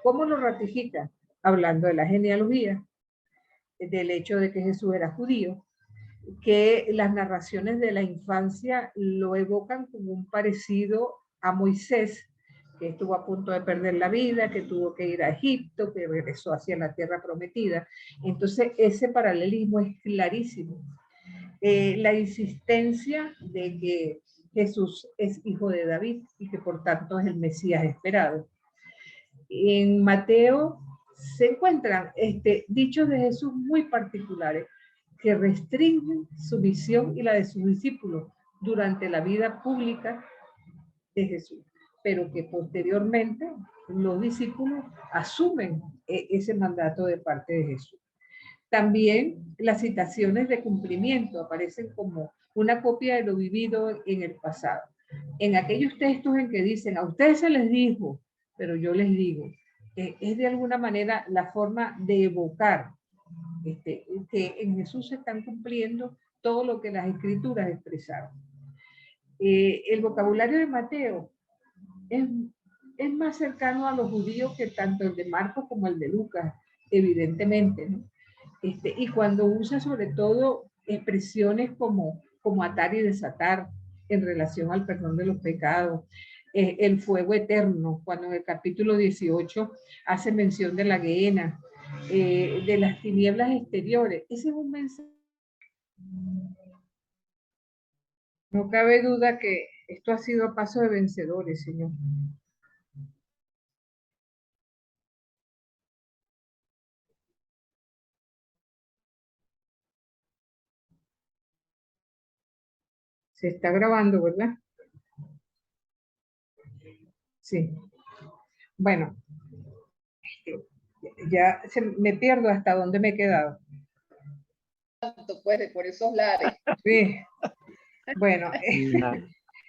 ¿Cómo lo ratifica? Hablando de la genealogía, del hecho de que Jesús era judío, que las narraciones de la infancia lo evocan como un parecido a Moisés, que estuvo a punto de perder la vida, que tuvo que ir a Egipto, que regresó hacia la tierra prometida. Entonces, ese paralelismo es clarísimo. La insistencia de que Jesús es hijo de David y que por tanto es el Mesías esperado. En Mateo se encuentran dichos de Jesús muy particulares que restringen su visión y la de sus discípulos durante la vida pública de Jesús, pero que posteriormente los discípulos asumen ese mandato de parte de Jesús. También las citaciones de cumplimiento aparecen como una copia de lo vivido en el pasado. En aquellos textos en que dicen, a ustedes se les dijo, pero yo les digo, es de alguna manera la forma de evocar que en Jesús se están cumpliendo todo lo que las escrituras expresaron. El vocabulario de Mateo es más cercano a los judíos que tanto el de Marcos como el de Lucas, evidentemente, ¿no? Y cuando usa sobre todo expresiones como atar y desatar en relación al perdón de los pecados, el fuego eterno, cuando en el capítulo 18 hace mención de la gehenna, de las tinieblas exteriores. Ese es un mensaje. No cabe duda que esto ha sido a paso de vencedores, Señor. Se está grabando, ¿verdad? Sí. Bueno, ya me pierdo hasta dónde me he quedado. Pues, por esos lares. Sí. Bueno,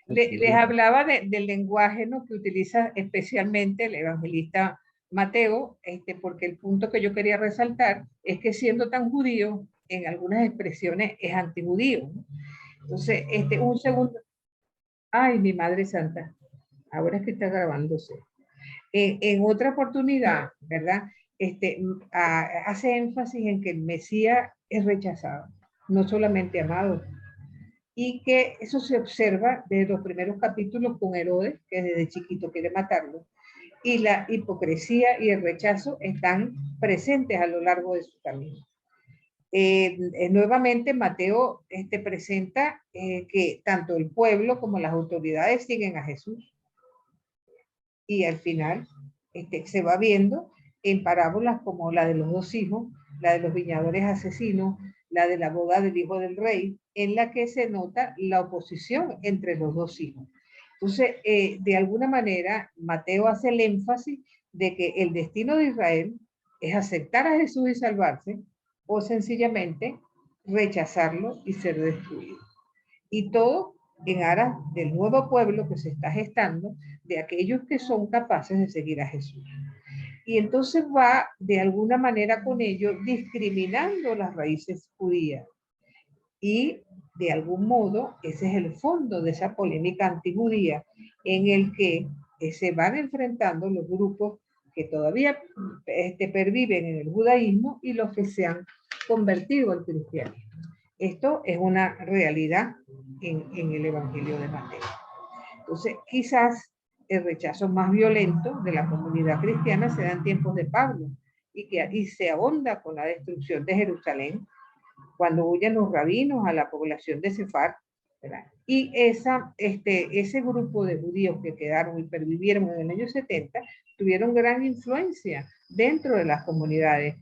les hablaba del lenguaje, ¿no?, que utiliza especialmente el evangelista Mateo, porque el punto que yo quería resaltar es que siendo tan judío, en algunas expresiones es antijudío, ¿no? Entonces, un segundo. Ay, mi Madre Santa, ahora es que está grabándose. En otra oportunidad, ¿verdad? Hace énfasis en que el Mesías es rechazado, no solamente amado. Y que eso se observa desde los primeros capítulos con Herodes, que desde chiquito quiere matarlo. Y la hipocresía y el rechazo están presentes a lo largo de su camino. Nuevamente Mateo presenta que tanto el pueblo como las autoridades siguen a Jesús. Y al final se va viendo en parábolas como la de los dos hijos, la de los viñadores asesinos, la de la boda del hijo del rey, en la que se nota la oposición entre los dos hijos. Entonces, de alguna manera, Mateo hace el énfasis de que el destino de Israel es aceptar a Jesús y salvarse, o sencillamente rechazarlo y ser destruido. Y todo en aras del nuevo pueblo que se está gestando, de aquellos que son capaces de seguir a Jesús. Y entonces va de alguna manera con ello discriminando las raíces judías. Y de algún modo ese es el fondo de esa polémica antijudía en el que se van enfrentando los grupos que todavía perviven en el judaísmo y los que se han convertido al cristianismo. Esto es una realidad en el Evangelio de Mateo. Entonces, quizás el rechazo más violento de la comunidad cristiana se da en tiempos de Pablo y que aquí se ahonda con la destrucción de Jerusalén, cuando huyen los rabinos a la población de Cefar ¿verdad? Y ese grupo de judíos que quedaron y pervivieron en el año 70 tuvieron gran influencia dentro de las comunidades.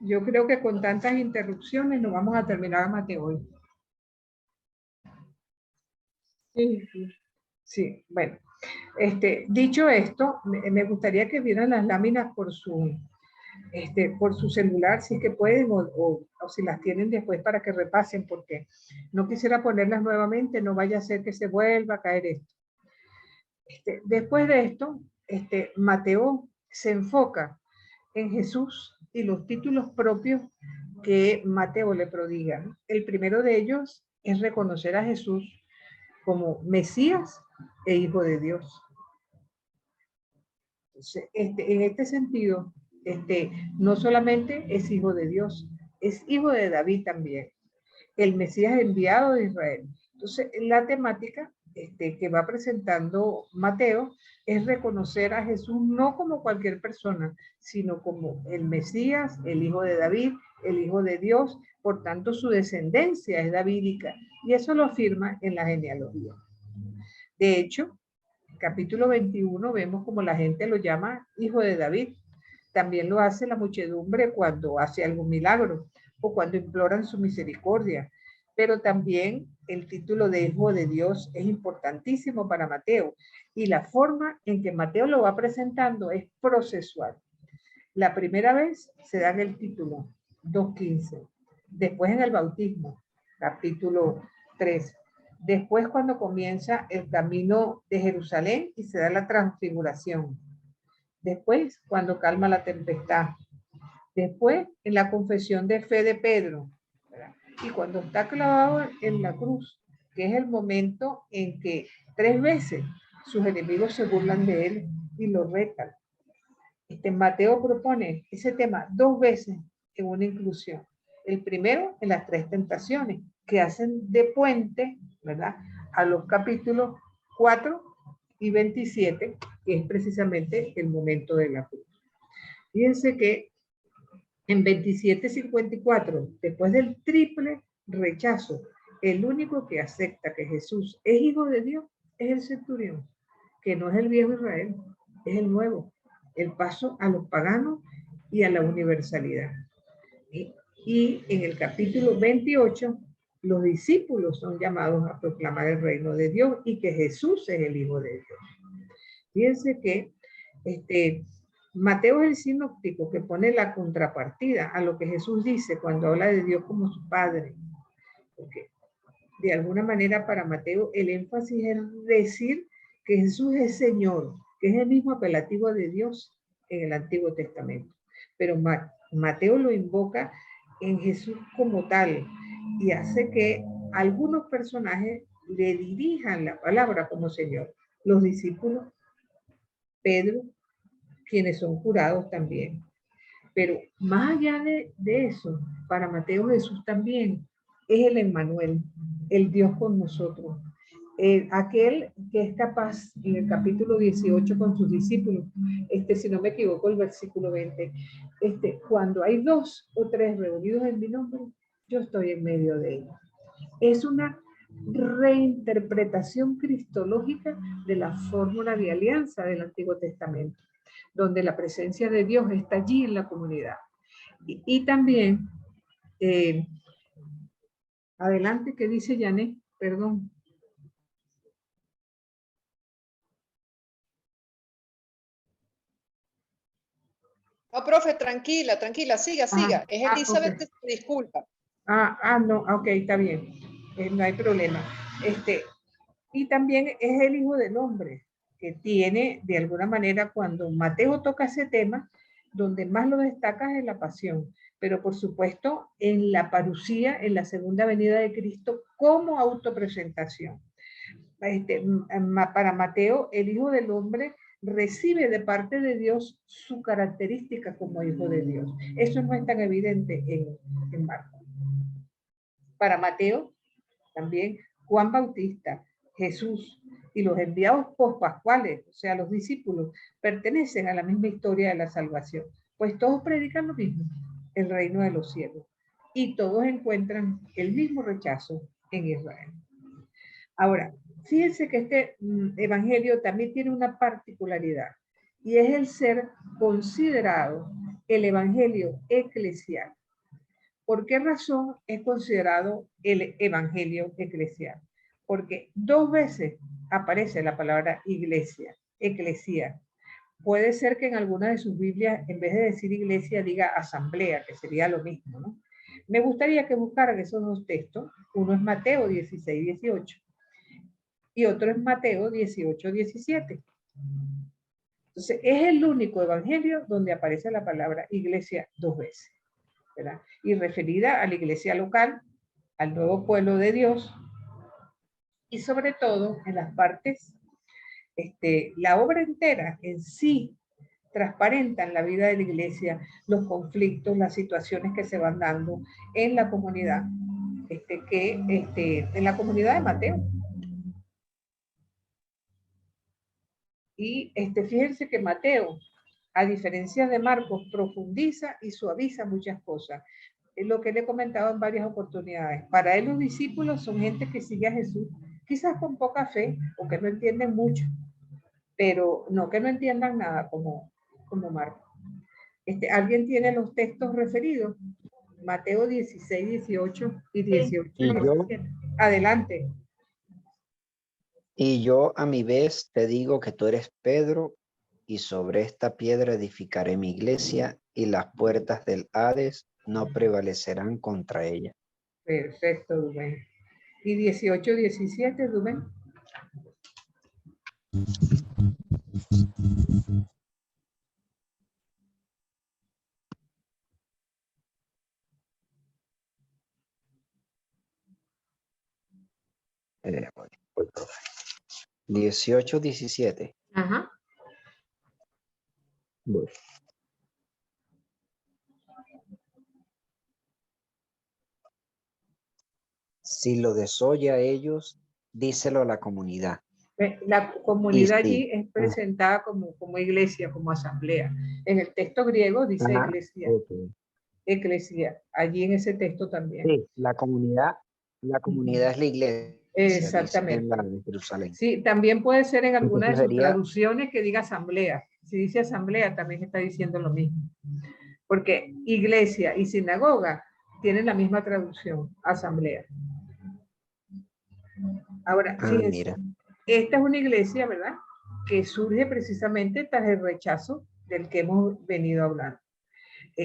Yo creo que con tantas interrupciones no vamos a terminar Mateo hoy. Sí, bueno. Dicho esto, me gustaría que vieran las láminas por su celular, si es que pueden, o si las tienen después para que repasen, porque no quisiera ponerlas nuevamente, no vaya a ser que se vuelva a caer esto. Después de esto, Mateo se enfoca en Jesús y los títulos propios que Mateo le prodiga. El primero de ellos es reconocer a Jesús como Mesías e Hijo de Dios. Entonces, en este sentido, no solamente es hijo de Dios, es hijo de David también, el Mesías enviado de Israel. Entonces, la temática que va presentando Mateo es reconocer a Jesús no como cualquier persona, sino como el Mesías, el hijo de David, el hijo de Dios, por tanto su descendencia es davídica, y eso lo afirma en la genealogía. De hecho, capítulo 21 vemos como la gente lo llama hijo de David. También lo hace la muchedumbre cuando hace algún milagro o cuando imploran su misericordia. Pero también el título de hijo de Dios es importantísimo para Mateo, y la forma en que Mateo lo va presentando es procesual. La primera vez se da en el título 2:15, después en el bautismo, capítulo 3. Después cuando comienza el camino de Jerusalén y se da la transfiguración. Después cuando calma la tempestad. Después en la confesión de fe de Pedro, ¿verdad? Y cuando está clavado en la cruz, que es el momento en que 3 veces sus enemigos se burlan de él y lo retan. Mateo propone ese tema 2 veces en una inclusión. El primero en las 3 tentaciones, que hacen de puente, ¿verdad?, a los capítulos 4 y 27, que es precisamente el momento de la cruz. Fíjense que en 27:54, después del triple rechazo, el único que acepta que Jesús es hijo de Dios es el centurión, que no es el viejo Israel, es el nuevo, el paso a los paganos y a la universalidad. Y en el capítulo 28, los discípulos son llamados a proclamar el reino de Dios y que Jesús es el Hijo de Dios. Fíjense que Mateo es el sinóptico que pone la contrapartida a lo que Jesús dice cuando habla de Dios como su Padre. Porque de alguna manera para Mateo el énfasis es decir que Jesús es Señor, que es el mismo apelativo de Dios en el Antiguo Testamento. Pero Mateo lo invoca en Jesús como tal y hace que algunos personajes le dirijan la palabra como Señor. Los discípulos, Pedro, quienes son jurados también. Pero más allá de eso, para Mateo Jesús también es el Emmanuel, el Dios con nosotros. Aquel que es capaz, en el capítulo 18 con sus discípulos, si no me equivoco, el versículo 20, cuando hay 2 o 3 reunidos en mi nombre, yo estoy en medio de ellos. Es una reinterpretación cristológica de la fórmula de alianza del Antiguo Testamento, donde la presencia de Dios está allí en la comunidad. Y también, adelante, ¿qué dice Janet? Perdón. No, profe, tranquila, tranquila, siga, siga. Es Elizabeth que se disculpa. No, ok, está bien. No hay problema. Y también es el Hijo del Hombre, que tiene, de alguna manera, cuando Mateo toca ese tema, donde más lo destaca es en la pasión, pero por supuesto en la parucía, en la segunda venida de Cristo, como autopresentación. Para Mateo, el Hijo del Hombre recibe de parte de Dios su característica como Hijo de Dios. Eso no es tan evidente en Marcos. Para Mateo, también Juan Bautista, Jesús y los enviados pospascuales, o sea, los discípulos, pertenecen a la misma historia de la salvación, pues todos predican lo mismo, el reino de los cielos. y todos encuentran el mismo rechazo en Israel. Ahora, fíjense que este evangelio también tiene una particularidad, y es el ser considerado el evangelio eclesial. ¿Por qué razón es considerado el evangelio eclesial? Porque 2 veces aparece la palabra iglesia, eclesia. Puede ser que en alguna de sus Biblias, en vez de decir iglesia, diga asamblea, que sería lo mismo, ¿no? Me gustaría que buscaran esos 2 textos. Uno es Mateo 16, 18 y otro es Mateo 18, 17. Entonces, es el único evangelio donde aparece la palabra iglesia 2 veces, ¿verdad? Y referida a la iglesia local, al nuevo pueblo de Dios, y sobre todo en las partes, la obra entera en sí transparenta en la vida de la iglesia los conflictos, las situaciones que se van dando en la comunidad, en la comunidad de Mateo. Y fíjense que Mateo, a diferencia de Marcos, profundiza y suaviza muchas cosas. Es lo que le he comentado en varias oportunidades. Para él los discípulos son gente que sigue a Jesús, quizás con poca fe o que no entienden mucho, pero no que no entiendan nada como Marcos. ¿Alguien tiene los textos referidos? Mateo 16, 18 y 18. Y yo, adelante. Y yo a mi vez te digo que tú eres Pedro, y sobre esta piedra edificaré mi iglesia, y las puertas del Hades no prevalecerán contra ella. Perfecto, Rubén. Y 18, 17, Rubén. Voy, profe. 18, 17. Ajá. Voy. Si lo desoye a ellos, díselo a la comunidad. La comunidad Y sí. allí es presentada como iglesia, como asamblea. En el texto griego dice Ajá, iglesia. okay. Eclesia. Allí en ese texto también. Sí, la comunidad es la iglesia. Exactamente. Dice en la de Jerusalén. Sí, también puede ser en alguna de sus sería... traducciones que diga asamblea. Si dice asamblea, también está diciendo lo mismo. Porque iglesia y sinagoga tienen la misma traducción, asamblea. Ahora, fíjense, mira. Esta es una iglesia, ¿verdad?, que surge precisamente tras el rechazo del que hemos venido hablando.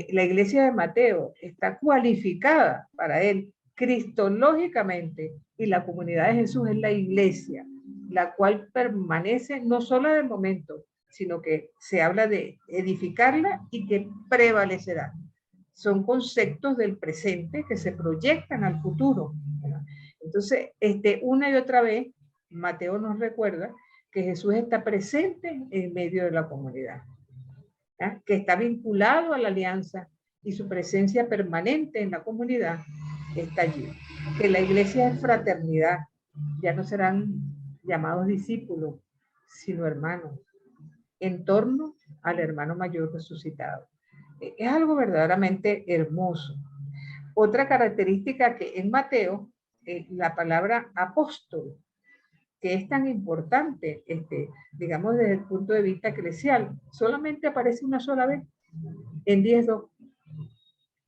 La iglesia de Mateo está cualificada para él cristológicamente, y la comunidad de Jesús es la iglesia, la cual permanece no solo de momento, sino que se habla de edificarla y que prevalecerá. Son conceptos del presente que se proyectan al futuro, ¿verdad? Entonces, una y otra vez, Mateo nos recuerda que Jesús está presente en medio de la comunidad, ¿ya?, que está vinculado a la alianza, y su presencia permanente en la comunidad está allí. Que la iglesia es fraternidad, ya no serán llamados discípulos, sino hermanos, en torno al hermano mayor resucitado. Es algo verdaderamente hermoso. Otra característica que en Mateo, la palabra apóstol, que es tan importante, digamos desde el punto de vista eclesial, solamente aparece una sola vez, en 10:2.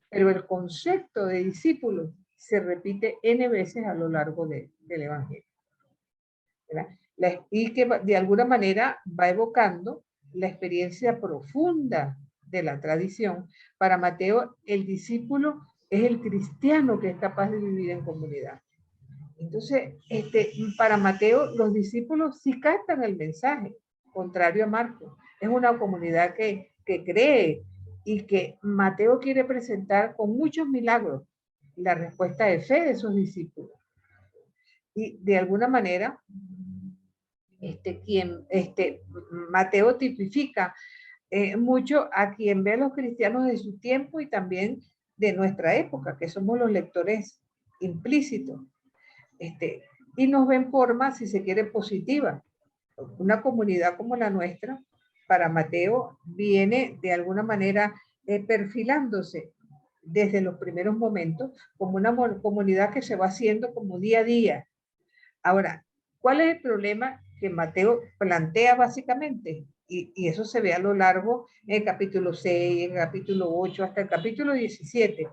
Pero el concepto de discípulo se repite N veces a lo largo del Evangelio, ¿verdad? Y que de alguna manera va evocando la experiencia profunda de la tradición. Para Mateo, el discípulo es el cristiano que es capaz de vivir en comunidad. Entonces, para Mateo, los discípulos sí captan el mensaje, contrario a Marcos. Es una comunidad que cree, y que Mateo quiere presentar con muchos milagros la respuesta de fe de esos discípulos. Y de alguna manera, Mateo tipifica mucho a quien ve a los cristianos de su tiempo y también de nuestra época, que somos los lectores implícitos. Y nos ve en forma, si se quiere, positiva. Una comunidad como la nuestra, para Mateo, viene de alguna manera perfilándose desde los primeros momentos, como una comunidad que se va haciendo como día a día. Ahora, ¿cuál es el problema que Mateo plantea básicamente? Y eso se ve a lo largo en el capítulo 6, en el capítulo 8, hasta el capítulo 17.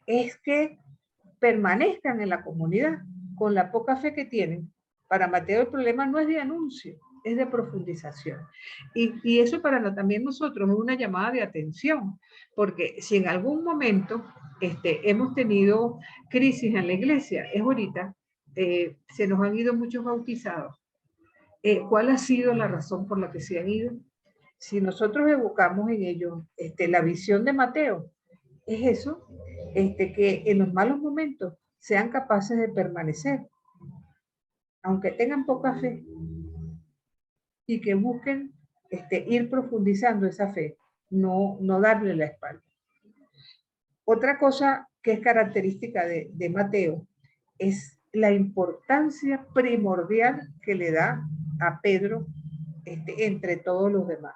Es que permanezcan en la comunidad con la poca fe que tienen. Para Mateo el problema no es de anuncio, es de profundización. Y eso para también nosotros es una llamada de atención, porque si en algún momento hemos tenido crisis en la iglesia, es ahorita, se nos han ido muchos bautizados. ¿Cuál ha sido la razón por la que se han ido? Si nosotros evocamos en ellos la visión de Mateo, es eso, que en los malos momentos sean capaces de permanecer, aunque tengan poca fe, y que busquen ir profundizando esa fe, no darle la espalda. Otra cosa que es característica de Mateo es la importancia primordial que le da a Pedro entre todos los demás.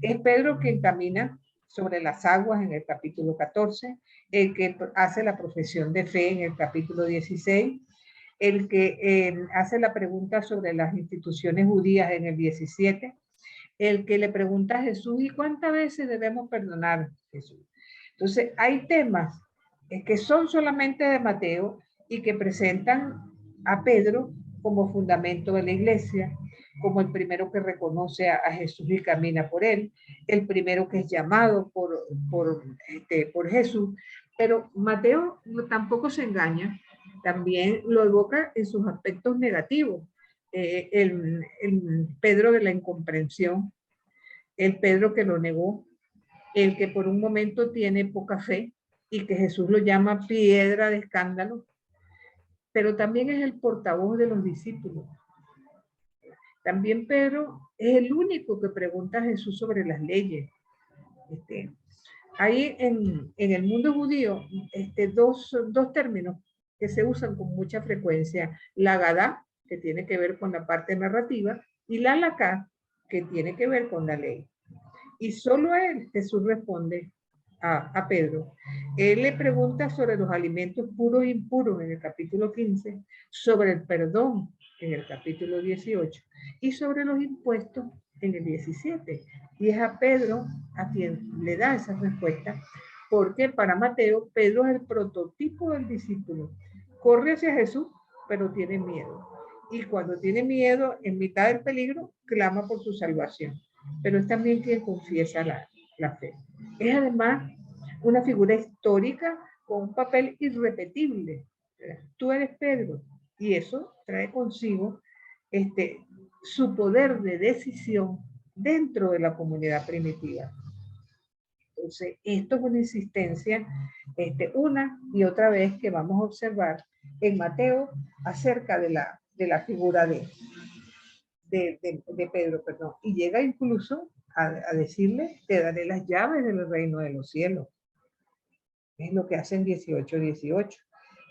Es Pedro quien camina sobre las aguas en el capítulo 14, el que hace la profesión de fe en el capítulo 16, el que hace la pregunta sobre las instituciones judías en el 17, el que le pregunta a Jesús, ¿y cuántas veces debemos perdonar, Jesús? Entonces, hay temas que son solamente de Mateo y que presentan a Pedro como fundamento de la iglesia, como el primero que reconoce a Jesús y camina por él, el primero que es llamado por Jesús. Pero Mateo tampoco se engaña, también lo evoca en sus aspectos negativos. El Pedro de la incomprensión, el Pedro que lo negó, el que por un momento tiene poca fe y que Jesús lo llama piedra de escándalo, pero también es el portavoz de los discípulos. También Pedro es el único que pregunta a Jesús sobre las leyes. Hay en el mundo judío dos términos que se usan con mucha frecuencia: la Agadá, que tiene que ver con la parte narrativa, y la Halakha, que tiene que ver con la ley. Y solo a él Jesús responde a Pedro. Él le pregunta sobre los alimentos puros e impuros en el capítulo 15, sobre el perdón en el capítulo 18 y sobre los impuestos en el 17. Y es a Pedro a quien le da esa respuesta, porque para Mateo, Pedro es el prototipo del discípulo. Corre hacia Jesús, pero tiene miedo. Y cuando tiene miedo, en mitad del peligro, clama por su salvación. Pero es también quien confiesa la fe. Es además una figura histórica con un papel irrepetible. Tú eres Pedro, y eso trae consigo su poder de decisión dentro de la comunidad primitiva. Entonces, esto es una insistencia una y otra vez que vamos a observar en Mateo acerca de la figura de Pedro, perdón, y llega incluso a decirle: te daré las llaves del reino de los cielos. Es lo que hacen 18:18.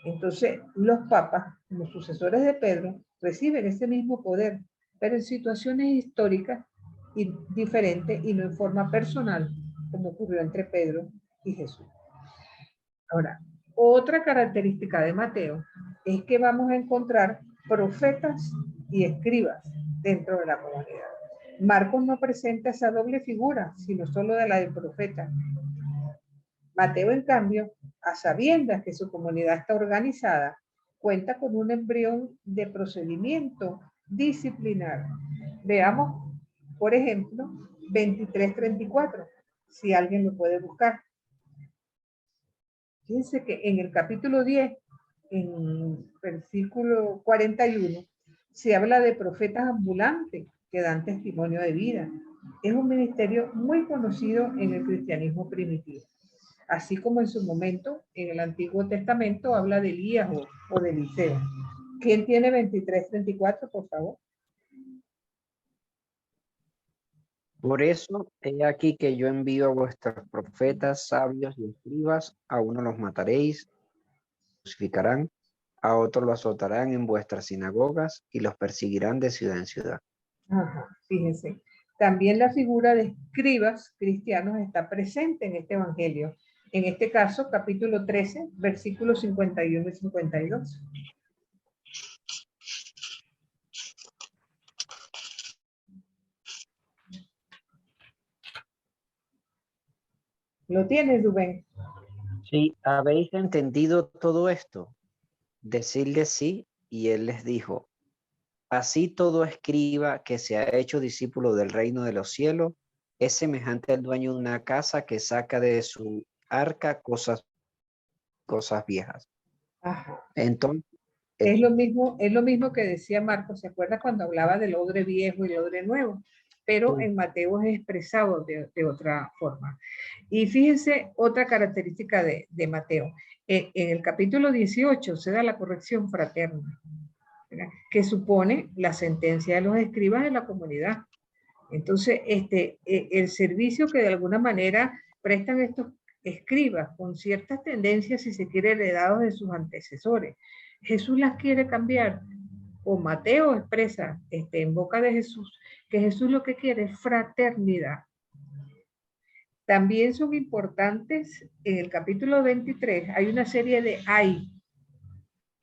Entonces, los papas, los sucesores de Pedro, reciben ese mismo poder, pero en situaciones históricas y diferentes y no en forma personal, como ocurrió entre Pedro y Jesús. Ahora, otra característica de Mateo es que vamos a encontrar profetas y escribas dentro de la comunidad. Marcos no presenta esa doble figura, sino solo de la del profeta. Mateo, en cambio, a sabiendas que su comunidad está organizada, cuenta con un embrión de procedimiento disciplinar. Veamos, por ejemplo, 23:34, si alguien lo puede buscar. Fíjense que en el capítulo 10, en versículo 41, se habla de profetas ambulantes que dan testimonio de vida. Es un ministerio muy conocido en el cristianismo primitivo. Así como en su momento, en el Antiguo Testamento, habla de Elías o de Eliseo. ¿Quién tiene 23:34, por favor? Por eso, he aquí que yo envío a vuestros profetas, sabios y escribas, a uno los mataréis, crucificarán, a otro los azotarán en vuestras sinagogas y los perseguirán de ciudad en ciudad. Ajá, fíjense. También la figura de escribas cristianos está presente en este evangelio. En este caso, capítulo 13, versículos 51 y 52. ¿Lo tienes, Rubén? Sí, ¿habéis entendido todo esto? Decidle sí, y él les dijo, así todo escriba que se ha hecho discípulo del reino de los cielos es semejante al dueño de una casa que saca de su arca cosas viejas. Ajá. Entonces, Es lo mismo que decía Marcos, ¿se acuerda cuando hablaba del odre viejo y el odre nuevo? Pero en Mateo es expresado de otra forma. Y fíjense otra característica de Mateo. En el capítulo 18 se da la corrección fraterna, ¿verdad?, que supone la sentencia de los escribas de la comunidad. Entonces, el servicio que de alguna manera prestan estos escribas con ciertas tendencias, si se quiere, heredados de sus antecesores, Jesús las quiere cambiar, o Mateo expresa en boca de Jesús que Jesús lo que quiere es fraternidad. También son importantes, en el capítulo 23 hay una serie de ay,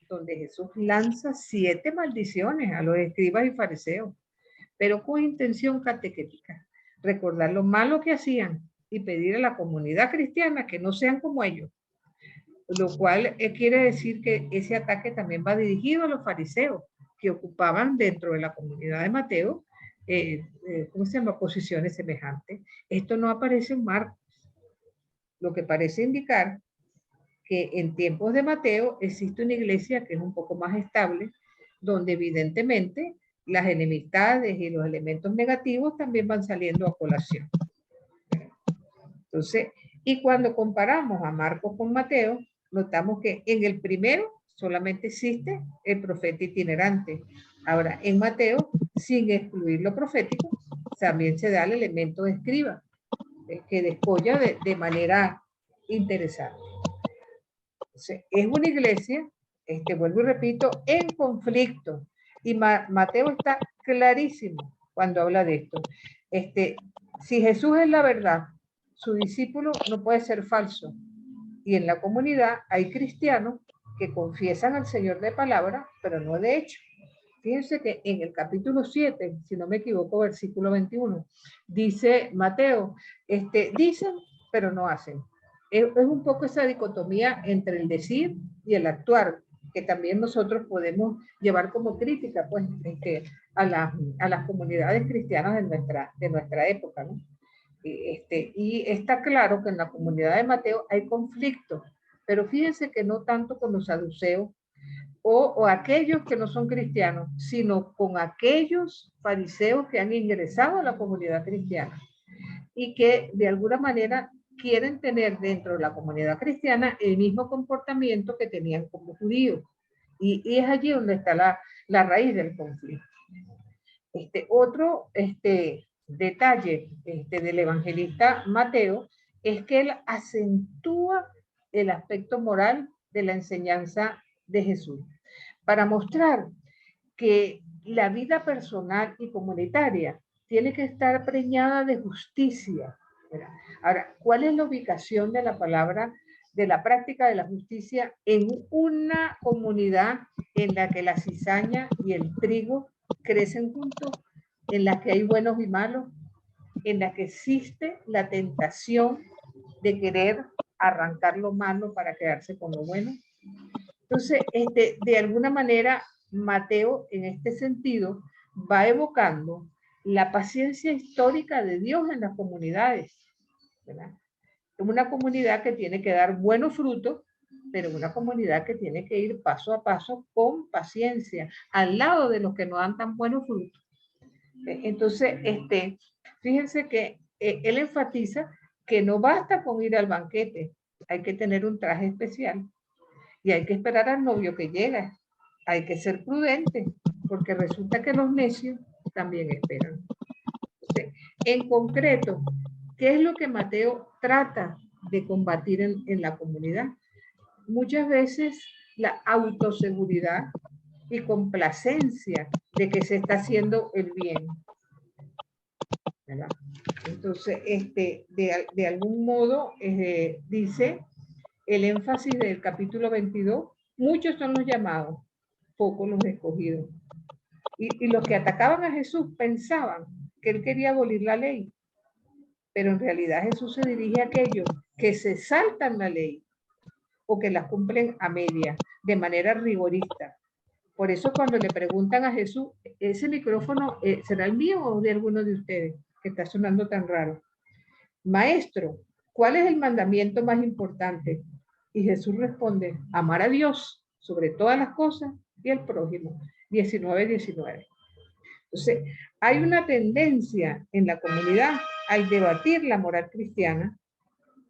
donde Jesús lanza 7 maldiciones a los escribas y fariseos, pero con intención catequética, recordar lo malo que hacían y pedir a la comunidad cristiana que no sean como ellos, lo cual quiere decir que ese ataque también va dirigido a los fariseos que ocupaban dentro de la comunidad de Mateo, ¿cómo se llama?, posiciones semejantes. Esto no aparece en Marcos, lo que parece indicar que en tiempos de Mateo existe una iglesia que es un poco más estable, donde evidentemente las enemistades y los elementos negativos también van saliendo a colación. Entonces, y cuando comparamos a Marcos con Mateo, notamos que en el primero solamente existe el profeta itinerante. Ahora, en Mateo, sin excluir lo profético, también se da el elemento de escriba, que descolla de manera interesante. Entonces, es una iglesia, vuelvo y repito, en conflicto. Y Mateo está clarísimo cuando habla de esto. Si Jesús es la verdad, su discípulo no puede ser falso. Y en la comunidad hay cristianos que confiesan al Señor de palabra, pero no de hecho. Fíjense que en el capítulo 7, si no me equivoco, versículo 21, dice Mateo, dicen, pero no hacen. Es un poco esa dicotomía entre el decir y el actuar, que también nosotros podemos llevar como crítica, pues, a las comunidades cristianas de nuestra época, ¿no? Y está claro que en la comunidad de Mateo hay conflicto, pero fíjense que no tanto con los saduceos o aquellos que no son cristianos, sino con aquellos fariseos que han ingresado a la comunidad cristiana y que de alguna manera quieren tener dentro de la comunidad cristiana el mismo comportamiento que tenían como judíos. Y es allí donde está la raíz del conflicto. Otro detalle del evangelista Mateo es que él acentúa el aspecto moral de la enseñanza de Jesús para mostrar que la vida personal y comunitaria tiene que estar preñada de justicia. Ahora, ¿cuál es la ubicación de la palabra, de la práctica de la justicia en una comunidad en la que la cizaña y el trigo crecen juntos, en la que hay buenos y malos, en la que existe la tentación de querer arrancar lo malo para quedarse con lo bueno? Entonces, de alguna manera, Mateo, en este sentido, va evocando la paciencia histórica de Dios en las comunidades, ¿verdad? Una comunidad que tiene que dar buenos frutos, pero una comunidad que tiene que ir paso a paso con paciencia, al lado de los que no dan tan buenos frutos. Entonces, fíjense que él enfatiza que no basta con ir al banquete, hay que tener un traje especial y hay que esperar al novio que llega. Hay que ser prudente, porque resulta que los necios también esperan. Entonces, en concreto, ¿qué es lo que Mateo trata de combatir en la comunidad? Muchas veces la autoseguridad y complacencia de que se está haciendo el bien, ¿verdad? Entonces, de algún modo, dice el énfasis del capítulo 22, muchos son los llamados, pocos los escogidos. Y los que atacaban a Jesús pensaban que él quería abolir la ley, pero en realidad Jesús se dirige a aquellos que se saltan la ley o que la cumplen a media, de manera rigorista. Por eso cuando le preguntan a Jesús, ¿ese micrófono será el mío o de alguno de ustedes? Que está sonando tan raro. Maestro, ¿cuál es el mandamiento más importante? Y Jesús responde, amar a Dios sobre todas las cosas y al prójimo. 19:19. Entonces, hay una tendencia en la comunidad al debatir la moral cristiana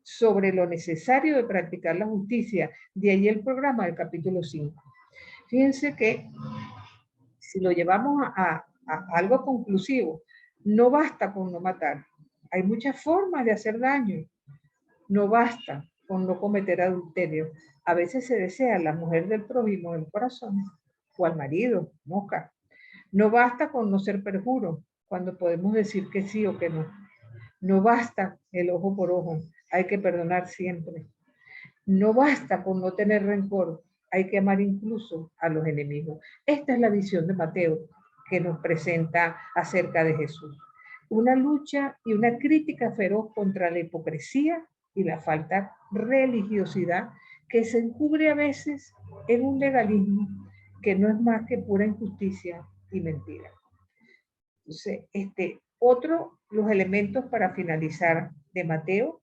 sobre lo necesario de practicar la justicia. De ahí el programa del capítulo 5. Fíjense que si lo llevamos a algo conclusivo, no basta con no matar. Hay muchas formas de hacer daño. No basta con no cometer adulterio. A veces se desea a la mujer del prójimo del corazón o al marido, mosca. No basta con no ser perjuro cuando podemos decir que sí o que no. No basta el ojo por ojo. Hay que perdonar siempre. No basta con no tener rencor. Hay que amar incluso a los enemigos. Esta es la visión de Mateo que nos presenta acerca de Jesús. Una lucha y una crítica feroz contra la hipocresía y la falta de religiosidad que se encubre a veces en un legalismo que no es más que pura injusticia y mentira. Entonces, los elementos para finalizar de Mateo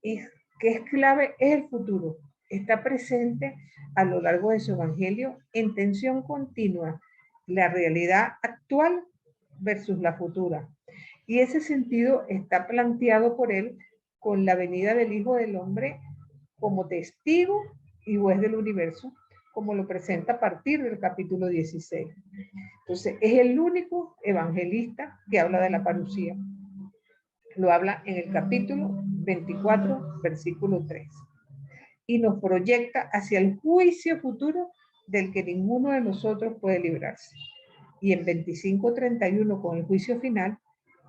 es que es clave, es el futuro. Está presente a lo largo de su evangelio en tensión continua, la realidad actual versus la futura. Y ese sentido está planteado por él con la venida del Hijo del Hombre como testigo y juez del universo, como lo presenta a partir del capítulo 16. Entonces, es el único evangelista que habla de la parucía. Lo habla en el capítulo 24, versículo 3. Y nos proyecta hacia el juicio futuro del que ninguno de nosotros puede librarse. Y en 25:31, con el juicio final,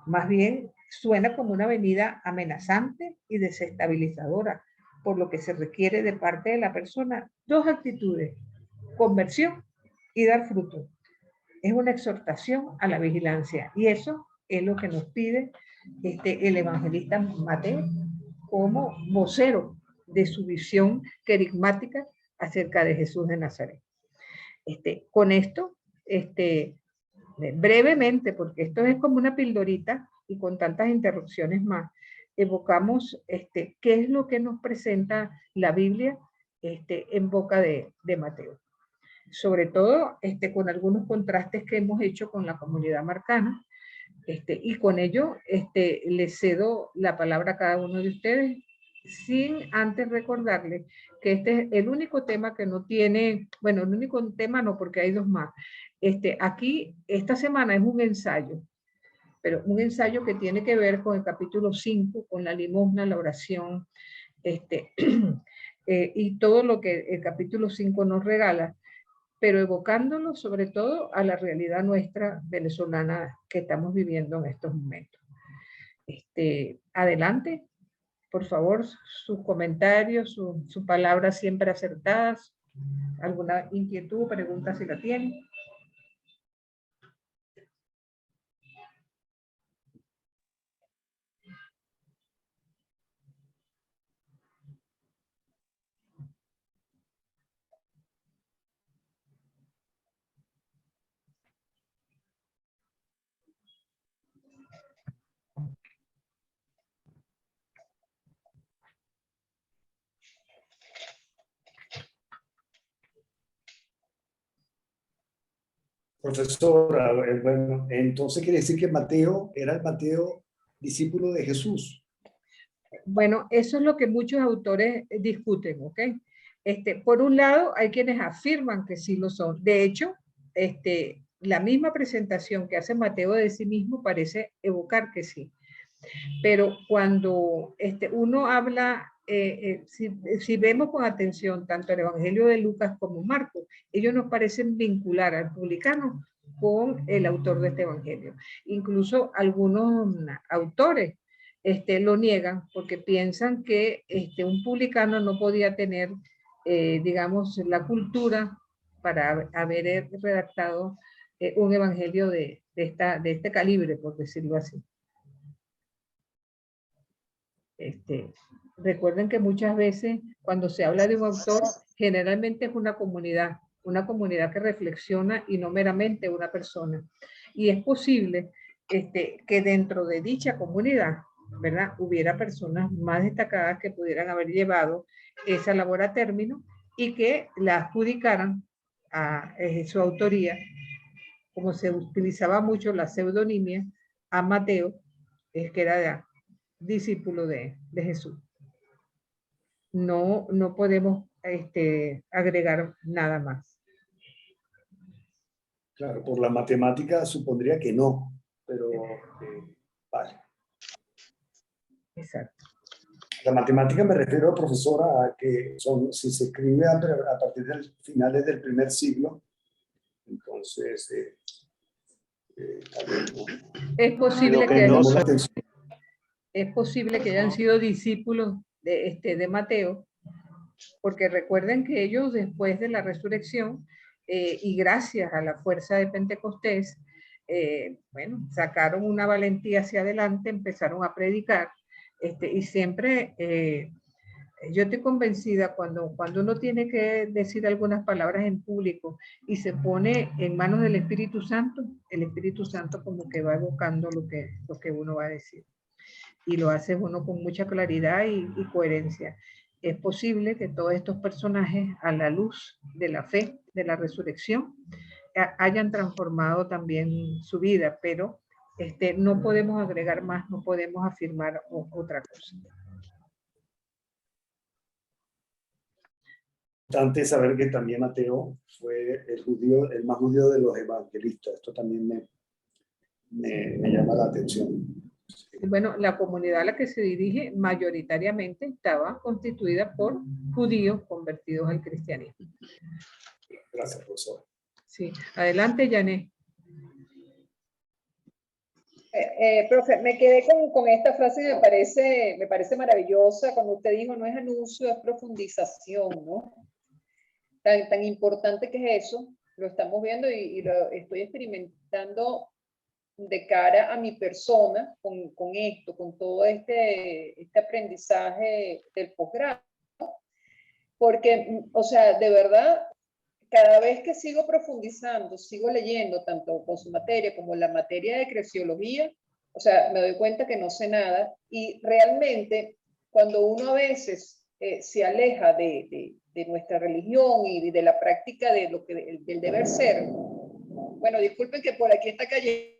más bien suena como una venida amenazante y desestabilizadora, por lo que se requiere de parte de la persona dos actitudes: conversión y dar fruto. Es una exhortación a la vigilancia, y eso es lo que nos pide el evangelista Mateo como vocero de su visión querigmática acerca de Jesús de Nazaret. Con esto, brevemente, porque esto es como una pildorita y con tantas interrupciones más, evocamos qué es lo que nos presenta la Biblia en boca de Mateo. Sobre todo con algunos contrastes que hemos hecho con la comunidad marcana, y con ello les cedo la palabra a cada uno de ustedes, sin antes recordarles que este es el único tema que no tiene, bueno, el único tema no, porque hay dos más. Aquí, esta semana es un ensayo, pero un ensayo que tiene que ver con el capítulo 5, con la limosna, la oración, y todo lo que el capítulo 5 nos regala, pero evocándolo sobre todo a la realidad nuestra venezolana que estamos viviendo en estos momentos. Adelante, por favor, sus comentarios, sus palabras siempre acertadas, alguna inquietud, pregunta si la tienen. Profesora, bueno, entonces quiere decir que Mateo era el Mateo discípulo de Jesús. Bueno, eso es lo que muchos autores discuten, ¿ok? Por un lado, hay quienes afirman que sí lo son. De hecho, la misma presentación que hace Mateo de sí mismo parece evocar que sí. Pero cuando uno habla, si vemos con atención tanto el Evangelio de Lucas como Marcos, ellos nos parecen vincular al publicano con el autor de este evangelio. Incluso algunos autores lo niegan porque piensan que un publicano no podía tener, digamos, la cultura para haber redactado un evangelio de este calibre, por decirlo así. Recuerden que muchas veces cuando se habla de un autor, generalmente es una comunidad que reflexiona y no meramente una persona. Y es posible que dentro de dicha comunidad, ¿verdad?, hubiera personas más destacadas que pudieran haber llevado esa labor a término y que la adjudicaran a su autoría, como se utilizaba mucho la pseudonimia, a Mateo, que era discípulo de Jesús. No podemos agregar nada más. Claro, por la matemática supondría que no, pero vale. Exacto. La matemática me refiero, profesora, a que si se escribe a partir de finales del primer siglo, entonces es posible Lo que que no llamó sé, la atención. es posible que hayan sido discípulos de Mateo, porque recuerden que ellos después de la resurrección y gracias a la fuerza de Pentecostés, bueno, sacaron una valentía hacia adelante, empezaron a predicar, y siempre yo estoy convencida cuando uno tiene que decir algunas palabras en público y se pone en manos del Espíritu Santo, el Espíritu Santo como que va evocando lo que uno va a decir. Y lo hace uno con mucha claridad y coherencia. Es posible que todos estos personajes, a la luz de la fe, de la resurrección, hayan transformado también su vida, pero no podemos agregar más, no podemos afirmar otra cosa. Importante saber que también Mateo fue el más judío de los evangelistas. Esto también me llama la atención. Bueno, la comunidad a la que se dirige mayoritariamente estaba constituida por judíos convertidos al cristianismo. Gracias, profesor. Sí, adelante, Janet. Profe, me quedé con esta frase que me parece maravillosa cuando usted dijo, no es anuncio, es profundización, ¿no? Tan importante que es eso, lo estamos viendo y lo estoy experimentando de cara a mi persona con esto, con todo este aprendizaje del posgrado. Porque, o sea, de verdad, cada vez que sigo profundizando, sigo leyendo, tanto con su materia como la materia de creciología, o sea, me doy cuenta que no sé nada y realmente cuando uno a veces se aleja de nuestra religión y de la práctica de del deber ser, bueno, disculpen que por aquí está cayendo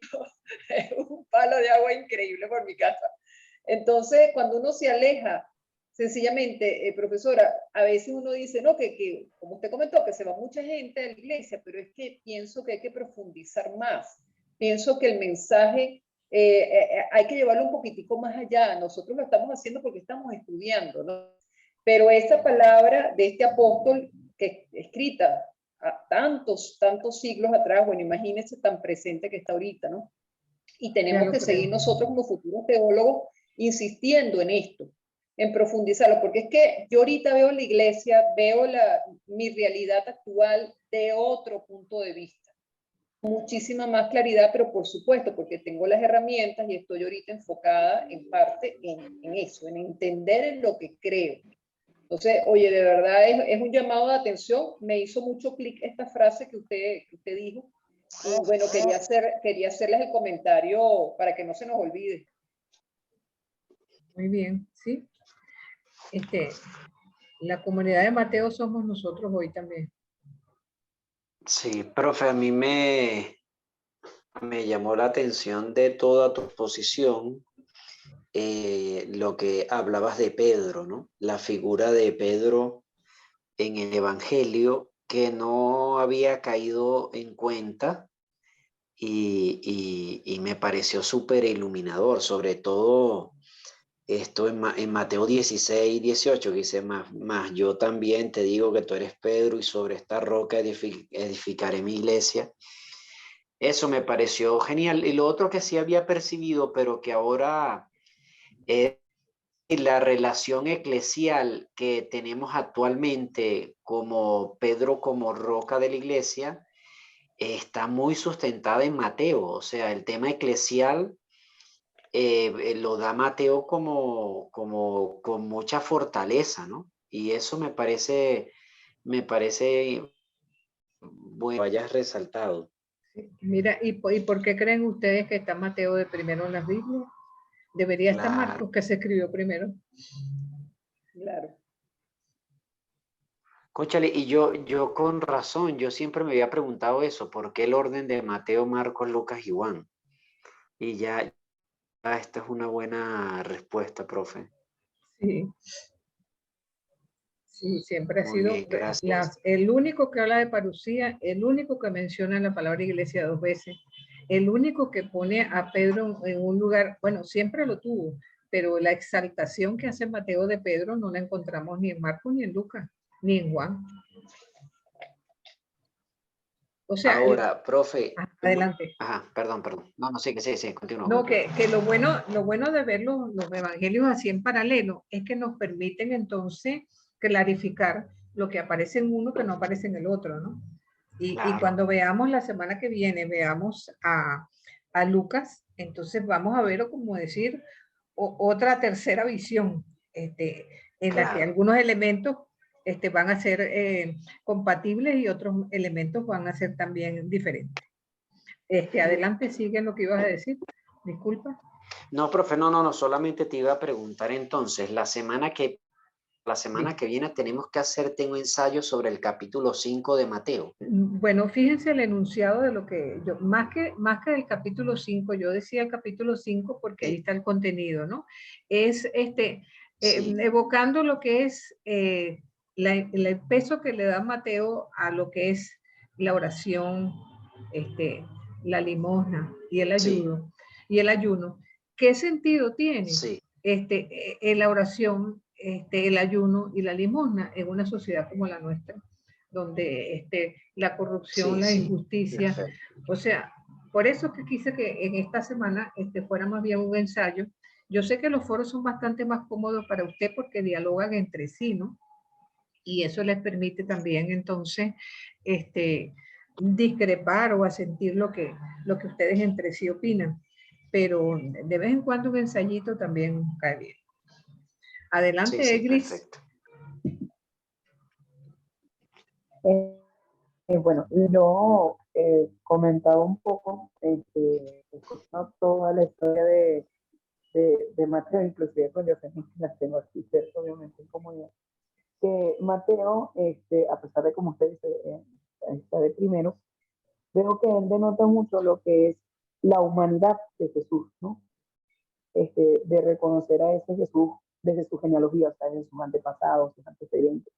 un palo de agua increíble por mi casa. Entonces, cuando uno se aleja, sencillamente, profesora, a veces uno dice, no, que como usted comentó, que se va mucha gente a la iglesia, pero es que pienso que hay que profundizar más. Pienso que el mensaje hay que llevarlo un poquitico más allá. Nosotros lo estamos haciendo porque estamos estudiando, ¿no? Pero esa palabra de este apóstol que escrita a tantos siglos atrás, bueno, imagínense tan presente que está ahorita, ¿no? Y tenemos que seguir nosotros como futuros teólogos insistiendo en esto, en profundizarlo, porque es que yo ahorita veo la iglesia, veo mi realidad actual de otro punto de vista. Muchísima más claridad, pero por supuesto, porque tengo las herramientas y estoy ahorita enfocada en parte en eso, en entender en lo que creo. Entonces, oye, de verdad es un llamado de atención. Me hizo mucho clic esta frase que usted dijo. Y bueno, quería hacerles el comentario para que no se nos olvide. Muy bien, sí. La comunidad de Mateo somos nosotros hoy también. Sí, profe, a mí me llamó la atención de toda tu exposición lo que hablabas de Pedro, ¿no? La figura de Pedro en el Evangelio que no había caído en cuenta y me pareció súper iluminador, sobre todo esto en Mateo 16, 18, que dice, más yo también te digo que tú eres Pedro y sobre esta roca edificaré mi iglesia. Eso me pareció genial. Y lo otro que sí había percibido, pero que ahora es la relación eclesial que tenemos actualmente como Pedro como roca de la iglesia, está muy sustentada en Mateo. O sea, el tema eclesial lo da Mateo como con mucha fortaleza, ¿no? Y eso me parece bueno, hayas resaltado. Mira, ¿y por qué creen ustedes que está Mateo de primero en las Biblias? Debería estar Claro. Marcos, que se escribió primero. Claro. Cónchale, y yo con razón, yo siempre me había preguntado eso, ¿por qué el orden de Mateo, Marcos, Lucas y Juan? Y ya esta es una buena respuesta, profe. Sí. Sí, siempre ha Muy sido bien, gracias. el único que habla de parucía, el único que menciona la palabra iglesia 2 veces, el único que pone a Pedro en un lugar, bueno, siempre lo tuvo, pero la exaltación que hace Mateo de Pedro no la encontramos ni en Marcos, ni en Lucas, ni en Juan. O sea, Ahora, profe. adelante. Ajá, perdón. No, sí, continúa. No, que lo bueno de ver los evangelios así en paralelo es que nos permiten entonces clarificar lo que aparece en uno que no aparece en el otro, ¿no? Y Claro. cuando veamos la semana que viene, veamos a Lucas, entonces vamos a ver, como decir, otra tercera visión, en la que Claro. algunos elementos van a ser compatibles y otros elementos van a ser también diferentes. Adelante, sigue lo que ibas a decir. Disculpa. No, profe, no, solamente te iba a preguntar entonces, la semana que viene tenemos que hacerte un ensayo sobre el capítulo 5 de Mateo. Bueno, fíjense el enunciado de lo que yo, más que del capítulo 5, yo decía el capítulo 5 porque ahí está el contenido, ¿no? Es evocando lo que es el peso que le da Mateo a lo que es la oración, la limosna y el ayuno. Y el ayuno. ¿Qué sentido tiene la oración, el ayuno y la limosna en una sociedad como la nuestra, donde la corrupción, la injusticia, o sea, por eso que quise que en esta semana fuera más bien un ensayo. Yo sé que los foros son bastante más cómodos para usted porque dialogan entre sí, ¿no? Y eso les permite también entonces discrepar o asentir lo que ustedes entre sí opinan. Pero de vez en cuando un ensayito también cae bien. Adelante, Eglis. Perfecto. Bueno, yo comentaba un poco toda la historia de Mateo, inclusive con Diógenes, las tengo aquí, ¿cierto? Obviamente en comunidad. Que Mateo, a pesar de como usted dice, está de primero, veo que él denota mucho lo que es la humanidad de Jesús, ¿no? De reconocer a ese Jesús desde su genealogía, o sea, desde sus antepasados, sus antecedentes.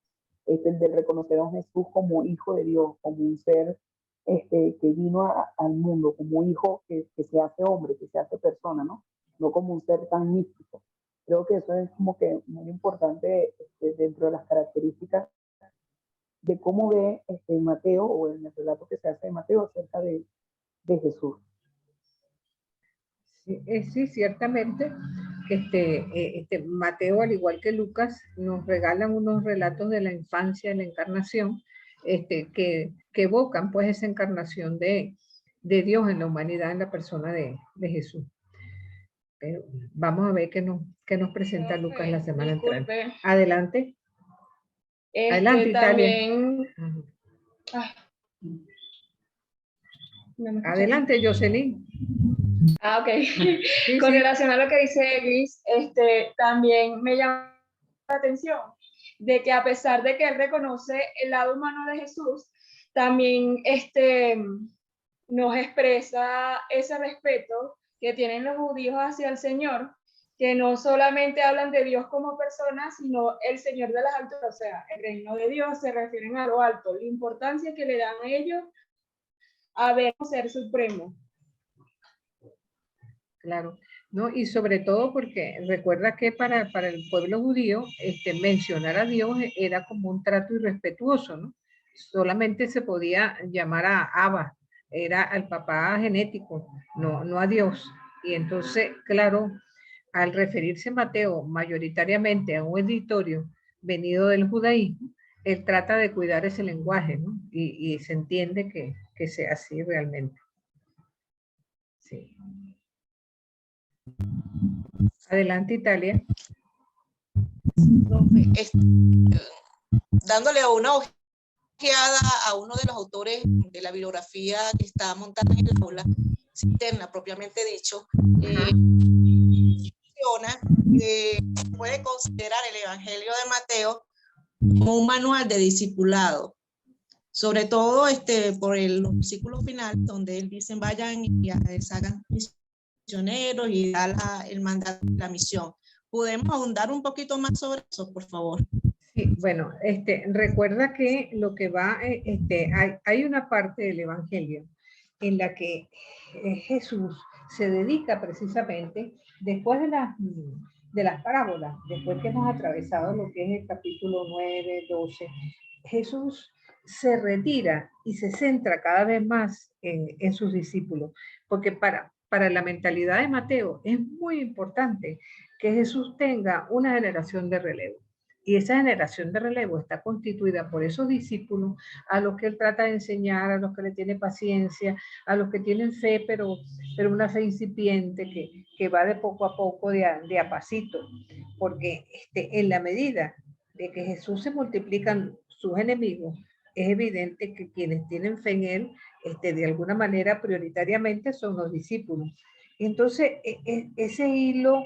De reconocer a un Jesús como hijo de Dios, como un ser que vino al mundo, como un hijo que se hace hombre, que se hace persona, ¿no? No como un ser tan místico. Creo que eso es como que muy importante dentro de las características de cómo ve Mateo, o en el relato que se hace de Mateo acerca de Jesús. Sí, ciertamente. Mateo, al igual que Lucas, nos regalan unos relatos de la infancia, de la encarnación, que evocan pues esa encarnación de Dios en la humanidad, en la persona de Jesús. Pero vamos a ver qué nos presenta Lucas la semana entrante. Adelante. Adelante, también... Adelante, Jocelyn. Ok. Con relación a lo que dice Eglis, también me llama la atención de que a pesar de que él reconoce el lado humano de Jesús, también nos expresa ese respeto que tienen los judíos hacia el Señor, que no solamente hablan de Dios como persona, sino el Señor de las alturas, o sea, el reino de Dios se refieren a lo alto, la importancia que le dan a ellos a ver ser supremo. Claro, ¿no? Y sobre todo porque recuerda que para el pueblo judío mencionar a Dios era como un trato irrespetuoso, ¿no? Solamente se podía llamar a Abba, era al papá genético, no a Dios. Y entonces, claro, al referirse Mateo mayoritariamente a un editorio venido del judaísmo, él trata de cuidar ese lenguaje, ¿no? Y se entiende que sea así realmente. Sí. Adelante, Italia. Profe, dándole una ojeada a uno de los autores de la bibliografía que está montada en el aula, cisterna propiamente dicho, menciona que se puede considerar el Evangelio de Mateo como un manual de discipulado, sobre todo por el versículo final donde él dice vayan y hagan misioneros y da el mandato de la misión. ¿Podemos ahondar un poquito más sobre eso, por favor? Sí, bueno, recuerda que lo que va, hay una parte del Evangelio en la que Jesús se dedica precisamente, después de las parábolas, después que hemos atravesado lo que es el capítulo 9, 12, Jesús se retira y se centra cada vez más en sus discípulos, porque para la mentalidad de Mateo es muy importante que Jesús tenga una generación de relevo. Y esa generación de relevo está constituida por esos discípulos a los que él trata de enseñar, a los que le tiene paciencia, a los que tienen fe, pero una fe incipiente que va de poco a poco, de a pasito. Porque en la medida de que Jesús se multiplican sus enemigos, es evidente que quienes tienen fe en él, de alguna manera prioritariamente son los discípulos. Entonces, ese hilo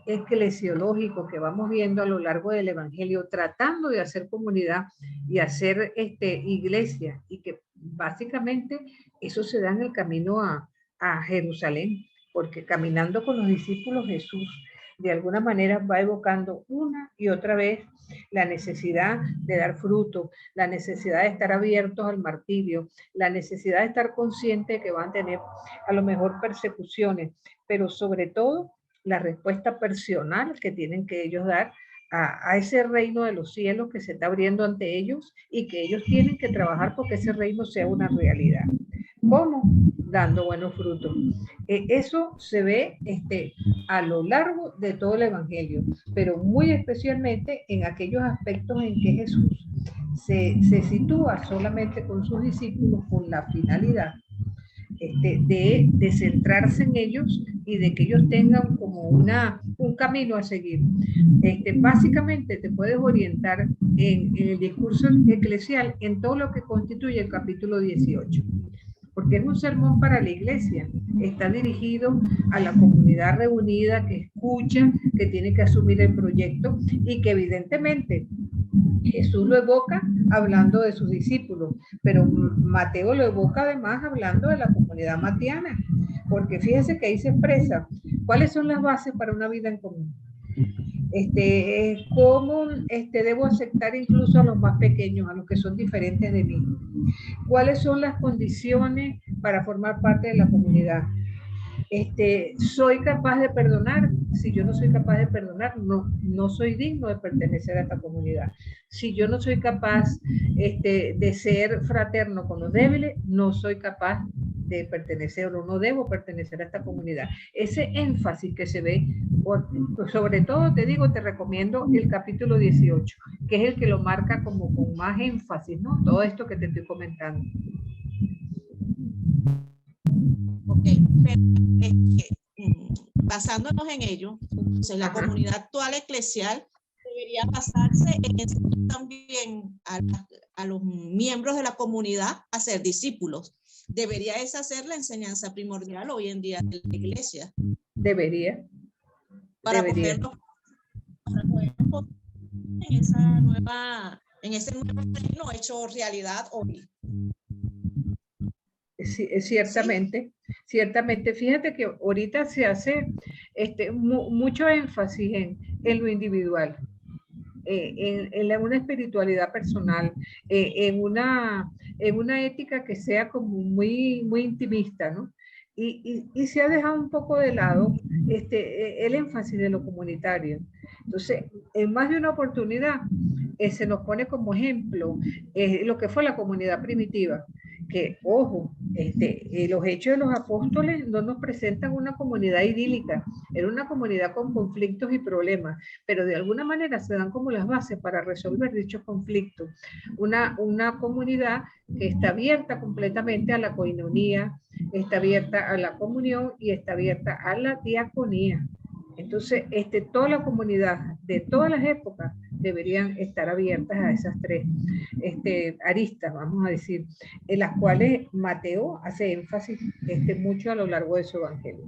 eclesiológico que vamos viendo a lo largo del Evangelio, tratando de hacer comunidad y hacer iglesia, y que básicamente eso se da en el camino a Jerusalén, porque caminando con los discípulos Jesús de alguna manera va evocando una y otra vez la necesidad de dar fruto, la necesidad de estar abiertos al martirio, la necesidad de estar conscientes de que van a tener a lo mejor persecuciones, pero sobre todo la respuesta personal que tienen que ellos dar a ese reino de los cielos que se está abriendo ante ellos y que ellos tienen que trabajar porque ese reino sea una realidad. ¿Cómo? Dando buenos frutos. Eso se ve a lo largo de todo el Evangelio, pero muy especialmente en aquellos aspectos en que Jesús se sitúa solamente con sus discípulos con la finalidad de centrarse en ellos y de que ellos tengan como un camino a seguir. Básicamente te puedes orientar en el discurso eclesial en todo lo que constituye el capítulo 18. Porque es un sermón para la iglesia, está dirigido a la comunidad reunida que escucha, que tiene que asumir el proyecto y que evidentemente Jesús lo evoca hablando de sus discípulos, pero Mateo lo evoca además hablando de la comunidad matiana, porque fíjese que ahí se expresa cuáles son las bases para una vida en común. Cómo debo aceptar incluso a los más pequeños, a los que son diferentes de mí. ¿Cuáles son las condiciones para formar parte de la comunidad? ¿Soy capaz de perdonar? Si yo no soy capaz de perdonar, no soy digno de pertenecer a esta comunidad. Si yo no soy capaz de ser fraterno con los débiles, no soy capaz de pertenecer o no debo pertenecer a esta comunidad. Ese énfasis que se ve, sobre todo te recomiendo el capítulo 18, que es el que lo marca como con más énfasis, ¿no? Todo esto que te estoy comentando. Ok, pero basándonos en ello, entonces la comunidad actual eclesial debería basarse en enseñar también a los miembros de la comunidad a ser discípulos. ¿Debería esa ser la enseñanza primordial hoy en día de la iglesia? Debería. Para poderlo en ese nuevo reino hecho realidad hoy. Sí, ciertamente, ciertamente. Fíjate que ahorita se hace mucho énfasis en lo individual, en una espiritualidad personal, en una ética que sea como muy, muy intimista, ¿no? Y se ha dejado un poco de lado el énfasis de lo comunitario. Entonces, en más de una oportunidad se nos pone como ejemplo lo que fue la comunidad primitiva, que, ojo, los hechos de los apóstoles no nos presentan una comunidad idílica, era una comunidad con conflictos y problemas, pero de alguna manera se dan como las bases para resolver dichos conflictos. Una comunidad que está abierta completamente a la coinonía, está abierta a la comunión y está abierta a la diaconía. Entonces, toda la comunidad de todas las épocas deberían estar abiertas a esas tres aristas, vamos a decir, en las cuales Mateo hace énfasis mucho a lo largo de su evangelio.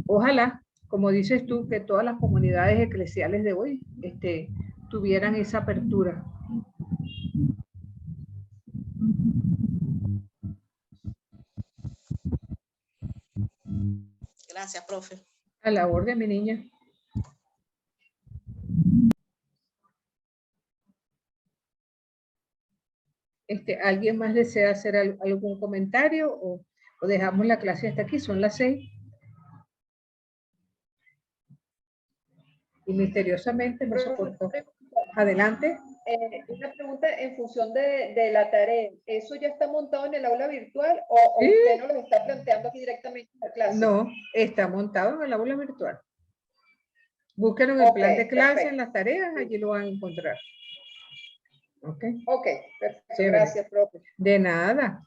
Ojalá, como dices tú, que todas las comunidades eclesiales de hoy tuvieran esa apertura. Gracias, profe. A la orden, mi niña. ¿Alguien más desea hacer algún comentario o dejamos la clase hasta aquí? Son las 6. Y misteriosamente me soportó. Adelante. Una pregunta en función de la tarea. ¿Eso ya está montado en el aula virtual o usted no lo está planteando aquí directamente en la clase? No, está montado en el aula virtual. Búsquenlo en el plan de clase, perfecto. En las tareas, allí lo van a encontrar. Ok, perfecto. Chévere. Gracias, profe. De nada.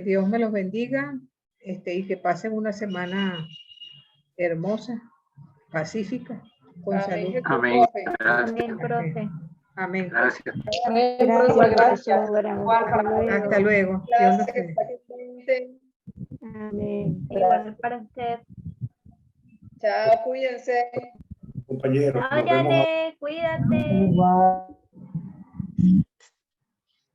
Dios me los bendiga y que pasen una semana hermosa, pacífica, con salud. Amén. Amén, profe. Amén. Gracias. Gracias. Hasta luego. Dios los bendiga. Amén. Igual para usted. Chao, cuídense. Compañeros. Chao, Yane, cuídate. Igual.